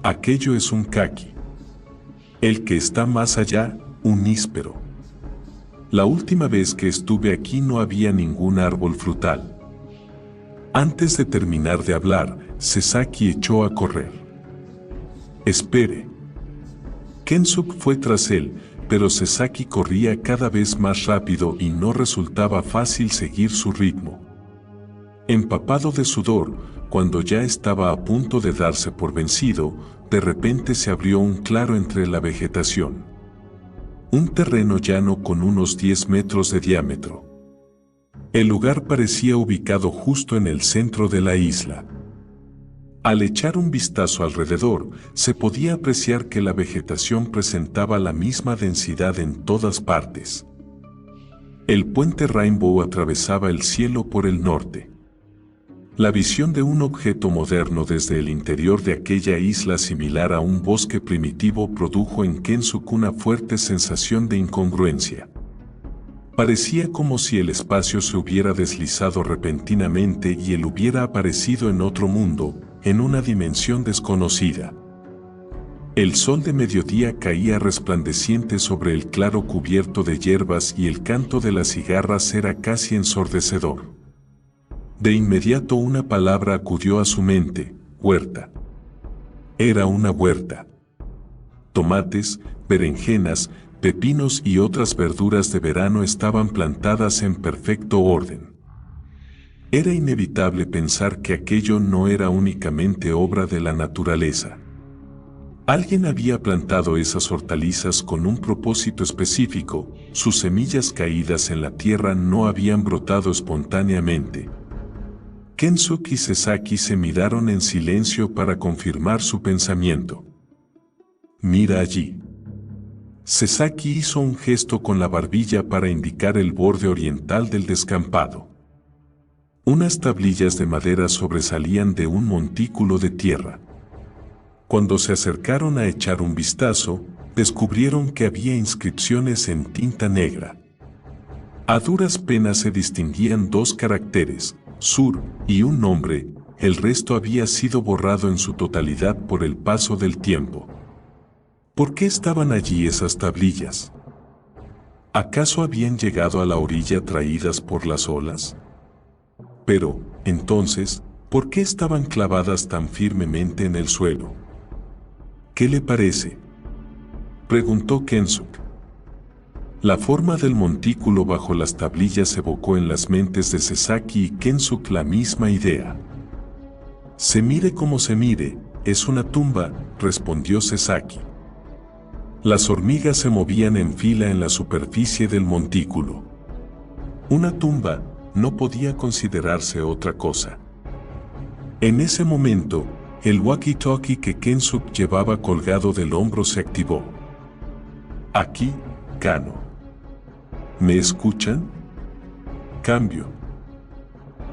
«Aquello es un kaki. El que está más allá, un níspero. La última vez que estuve aquí no había ningún árbol frutal». Antes de terminar de hablar, Sasaki echó a correr. «Espere». Kensuke fue tras él, pero Sasaki corría cada vez más rápido y no resultaba fácil seguir su ritmo. Empapado de sudor, cuando ya estaba a punto de darse por vencido, de repente se abrió un claro entre la vegetación. Un terreno llano con unos 10 metros de diámetro. El lugar parecía ubicado justo en el centro de la isla. Al echar un vistazo alrededor, se podía apreciar que la vegetación presentaba la misma densidad en todas partes. El puente Rainbow atravesaba el cielo por el norte. La visión de un objeto moderno desde el interior de aquella isla similar a un bosque primitivo produjo en Kensuke una fuerte sensación de incongruencia. Parecía como si el espacio se hubiera deslizado repentinamente y él hubiera aparecido en otro mundo, en una dimensión desconocida. El sol de mediodía caía resplandeciente sobre el claro cubierto de hierbas y el canto de las cigarras era casi ensordecedor. De inmediato una palabra acudió a su mente: huerta. Era una huerta. Tomates, berenjenas, pepinos y otras verduras de verano estaban plantadas en perfecto orden. Era inevitable pensar que aquello no era únicamente obra de la naturaleza. Alguien había plantado esas hortalizas con un propósito específico, sus semillas caídas en la tierra no habían brotado espontáneamente. Kensuke y Sasaki se miraron en silencio para confirmar su pensamiento. «Mira allí». Sasaki hizo un gesto con la barbilla para indicar el borde oriental del descampado. Unas tablillas de madera sobresalían de un montículo de tierra. Cuando se acercaron a echar un vistazo, descubrieron que había inscripciones en tinta negra. A duras penas se distinguían 2 caracteres, sur, y un nombre, el resto había sido borrado en su totalidad por el paso del tiempo. ¿Por qué estaban allí esas tablillas? ¿Acaso habían llegado a la orilla traídas por las olas? Pero, entonces, ¿por qué estaban clavadas tan firmemente en el suelo? ¿Qué le parece?, preguntó Kensuke. La forma del montículo bajo las tablillas evocó en las mentes de Sasaki y Kensuke la misma idea. «Se mire como se mire, es una tumba», respondió Sasaki. Las hormigas se movían en fila en la superficie del montículo. Una tumba no podía considerarse otra cosa. En ese momento, el walkie-talkie que Kensuke llevaba colgado del hombro se activó. «Aquí, Kano. ¿Me escuchan? Cambio».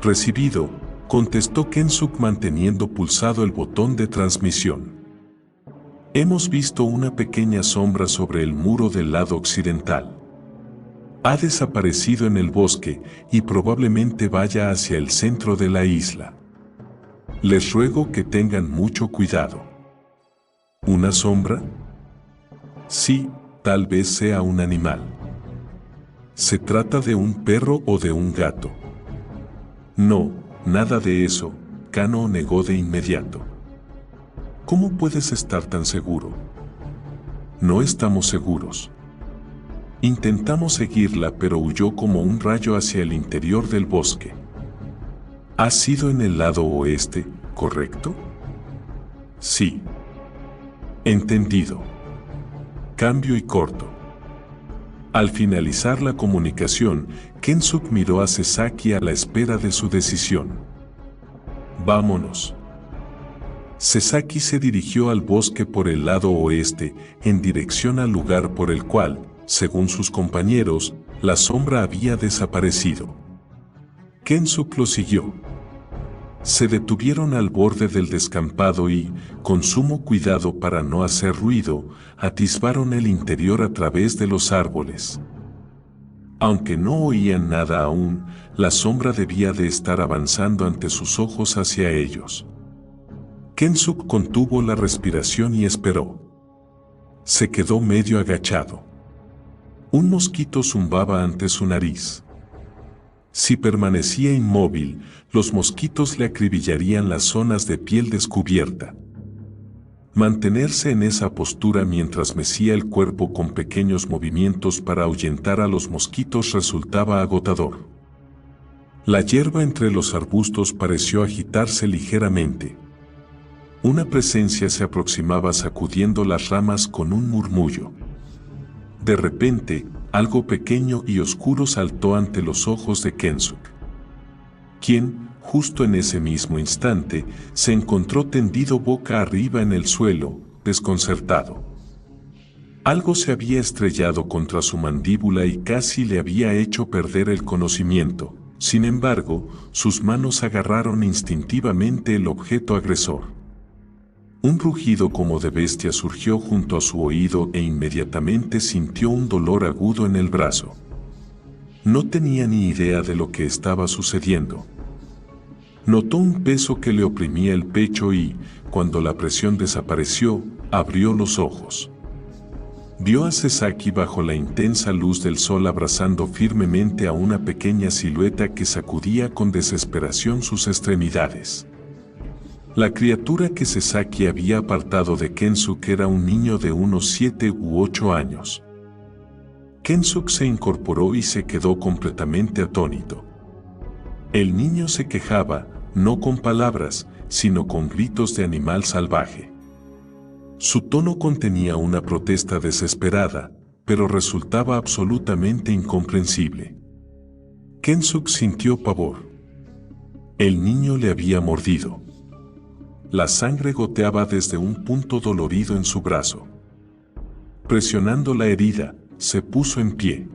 «Recibido», contestó Kensuk manteniendo pulsado el botón de transmisión. Hemos visto una pequeña sombra sobre el muro del lado occidental. Ha desaparecido en el bosque y probablemente vaya hacia el centro de la isla. Les ruego que tengan mucho cuidado. ¿Una sombra? Sí, tal vez sea un animal. ¿Se trata de un perro o de un gato? No, nada de eso, Kano negó de inmediato. ¿Cómo puedes estar tan seguro? No estamos seguros. Intentamos seguirla, pero huyó como un rayo hacia el interior del bosque. ¿Ha sido en el lado oeste, correcto? Sí. Entendido. Cambio y corto. Al finalizar la comunicación, Kensuk miró a Sasaki a la espera de su decisión. Vámonos. Sasaki se dirigió al bosque por el lado oeste, en dirección al lugar por el cual, según sus compañeros, la sombra había desaparecido. Kensuk lo siguió. Se detuvieron al borde del descampado y, con sumo cuidado para no hacer ruido, atisbaron el interior a través de los árboles. Aunque no oían nada aún, la sombra debía de estar avanzando ante sus ojos hacia ellos. Kensuk contuvo la respiración y esperó. Se quedó medio agachado. Un mosquito zumbaba ante su nariz. Si permanecía inmóvil, los mosquitos le acribillarían las zonas de piel descubierta. Mantenerse en esa postura mientras mecía el cuerpo con pequeños movimientos para ahuyentar a los mosquitos resultaba agotador. La hierba entre los arbustos pareció agitarse ligeramente. Una presencia se aproximaba sacudiendo las ramas con un murmullo. De repente, algo pequeño y oscuro saltó ante los ojos de Kensuk, quien, justo en ese mismo instante, se encontró tendido boca arriba en el suelo, desconcertado. Algo se había estrellado contra su mandíbula y casi le había hecho perder el conocimiento. Sin embargo, sus manos agarraron instintivamente el objeto agresor. Un rugido como de bestia surgió junto a su oído e inmediatamente sintió un dolor agudo en el brazo. No tenía ni idea de lo que estaba sucediendo. Notó un peso que le oprimía el pecho y, cuando la presión desapareció, abrió los ojos. Vio a Sasaki bajo la intensa luz del sol abrazando firmemente a una pequeña silueta que sacudía con desesperación sus extremidades. La criatura que Sasaki había apartado de Kensuk era un niño de unos 7 u 8 años. Kensuk se incorporó y se quedó completamente atónito. El niño se quejaba, no con palabras, sino con gritos de animal salvaje. Su tono contenía una protesta desesperada, pero resultaba absolutamente incomprensible. Kensuk sintió pavor. El niño le había mordido. La sangre goteaba desde un punto dolorido en su brazo. Presionando la herida, se puso en pie.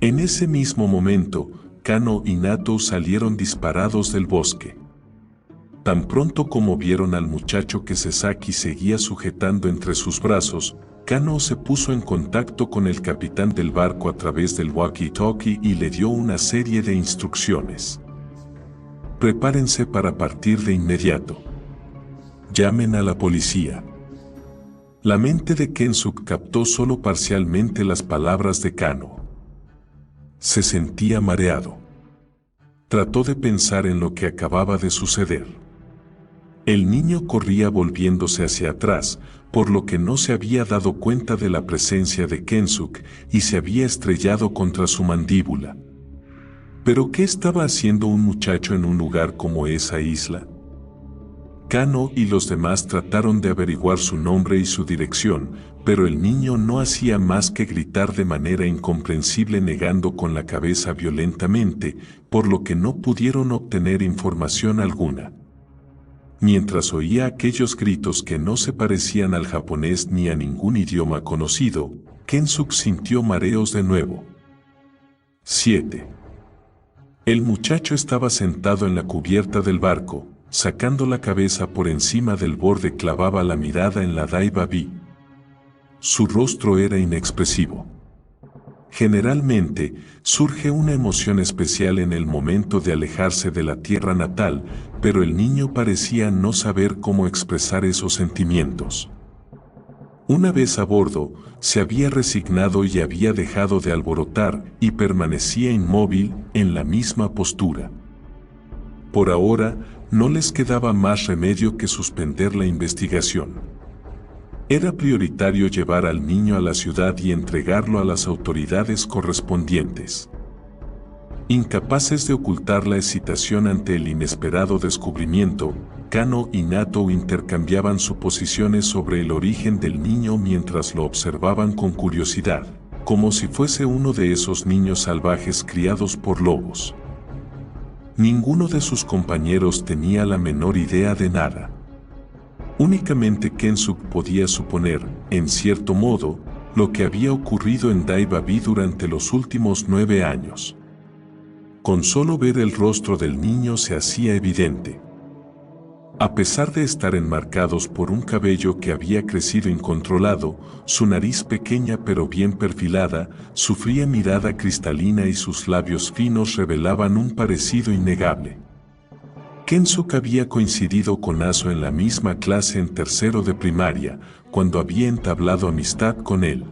En ese mismo momento, Kano y Nato salieron disparados del bosque. Tan pronto como vieron al muchacho que Sasaki seguía sujetando entre sus brazos, Kano se puso en contacto con el capitán del barco a través del walkie-talkie y le dio una serie de instrucciones. Prepárense para partir de inmediato. Llamen a la policía. La mente de Kensuk captó solo parcialmente las palabras de Kano. Se sentía mareado. Trató de pensar en lo que acababa de suceder. El niño corría volviéndose hacia atrás, por lo que no se había dado cuenta de la presencia de Kensuk y se había estrellado contra su mandíbula. ¿Pero qué estaba haciendo un muchacho en un lugar como esa isla? Kano y los demás trataron de averiguar su nombre y su dirección, pero el niño no hacía más que gritar de manera incomprensible negando con la cabeza violentamente, por lo que no pudieron obtener información alguna. Mientras oía aquellos gritos que no se parecían al japonés ni a ningún idioma conocido, Kensuk sintió mareos de nuevo. 7. El muchacho estaba sentado en la cubierta del barco, sacando la cabeza por encima del borde, clavaba la mirada en la Daiba Vi. Su rostro era inexpresivo. Generalmente, surge una emoción especial en el momento de alejarse de la tierra natal, pero el niño parecía no saber cómo expresar esos sentimientos. Una vez a bordo, se había resignado y había dejado de alborotar y permanecía inmóvil en la misma postura. Por ahora, no les quedaba más remedio que suspender la investigación. Era prioritario llevar al niño a la ciudad y entregarlo a las autoridades correspondientes. Incapaces de ocultar la excitación ante el inesperado descubrimiento, Kano y Nato intercambiaban suposiciones sobre el origen del niño mientras lo observaban con curiosidad, como si fuese uno de esos niños salvajes criados por lobos. Ninguno de sus compañeros tenía la menor idea de nada. Únicamente Kensuk podía suponer, en cierto modo, lo que había ocurrido en Daiba Vi durante los últimos 9 años. Con solo ver el rostro del niño se hacía evidente. A pesar de estar enmarcados por un cabello que había crecido incontrolado, su nariz pequeña pero bien perfilada, su fría mirada cristalina y sus labios finos revelaban un parecido innegable. Kensuk había coincidido con Aso en la misma clase en tercero de primaria, cuando había entablado amistad con él.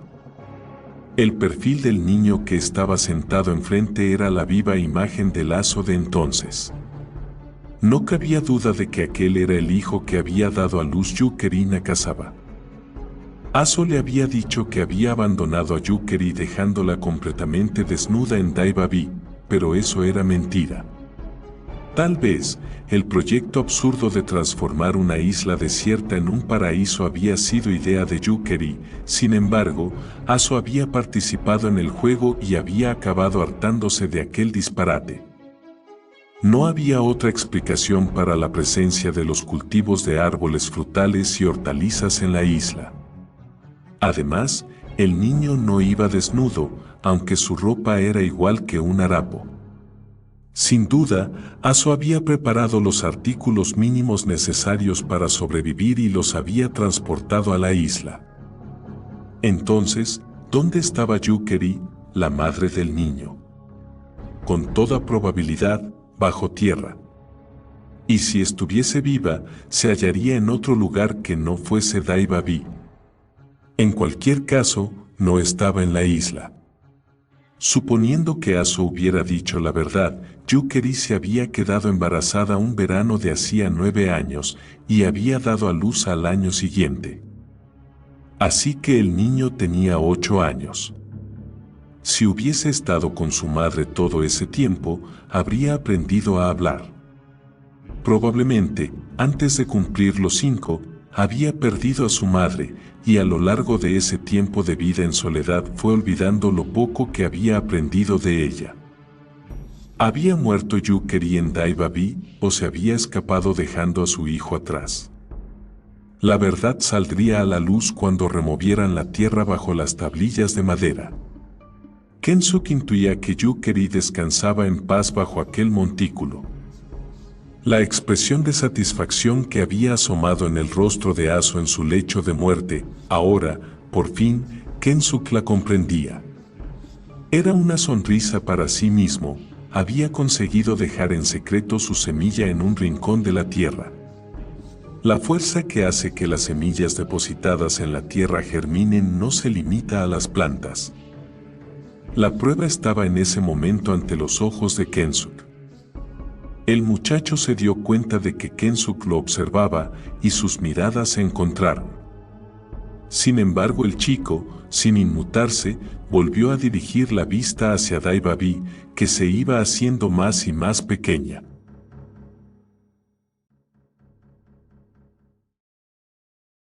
El perfil del niño que estaba sentado enfrente era la viva imagen del Aso de entonces. No cabía duda de que aquel era el hijo que había dado a luz Yukari Nakazawa. Aso le había dicho que había abandonado a Yukari dejándola completamente desnuda en Daiba Vi, pero eso era mentira. Tal vez, el proyecto absurdo de transformar una isla desierta en un paraíso había sido idea de Yukari, sin embargo, Aso había participado en el juego y había acabado hartándose de aquel disparate. No había otra explicación para la presencia de los cultivos de árboles frutales y hortalizas en la isla. Además, el niño no iba desnudo, aunque su ropa era igual que un harapo. Sin duda, Aso había preparado los artículos mínimos necesarios para sobrevivir y los había transportado a la isla. Entonces, ¿dónde estaba Yukari, la madre del niño? Con toda probabilidad, bajo tierra. Y si estuviese viva, se hallaría en otro lugar que no fuese Daiba Vi. En cualquier caso, no estaba en la isla. Suponiendo que Aso hubiera dicho la verdad, Yukari se había quedado embarazada un verano de hacía 9 años y había dado a luz al año siguiente. Así que el niño tenía 8 años. Si hubiese estado con su madre todo ese tiempo, habría aprendido a hablar. Probablemente, antes de cumplir los 5, había perdido a su madre, y a lo largo de ese tiempo de vida en soledad fue olvidando lo poco que había aprendido de ella. ¿Había muerto Yukari en Daiba Vi o se había escapado dejando a su hijo atrás? La verdad saldría a la luz cuando removieran la tierra bajo las tablillas de madera. Kensuk intuía que Yukari descansaba en paz bajo aquel montículo. La expresión de satisfacción que había asomado en el rostro de Aso en su lecho de muerte, ahora, por fin, Kensuk la comprendía. Era una sonrisa para sí mismo, había conseguido dejar en secreto su semilla en un rincón de la tierra. La fuerza que hace que las semillas depositadas en la tierra germinen no se limita a las plantas. La prueba estaba en ese momento ante los ojos de Kensuk. El muchacho se dio cuenta de que Kensuk lo observaba y sus miradas se encontraron. Sin embargo, el chico, sin inmutarse, volvió a dirigir la vista hacia Daiba Vi, que se iba haciendo más y más pequeña.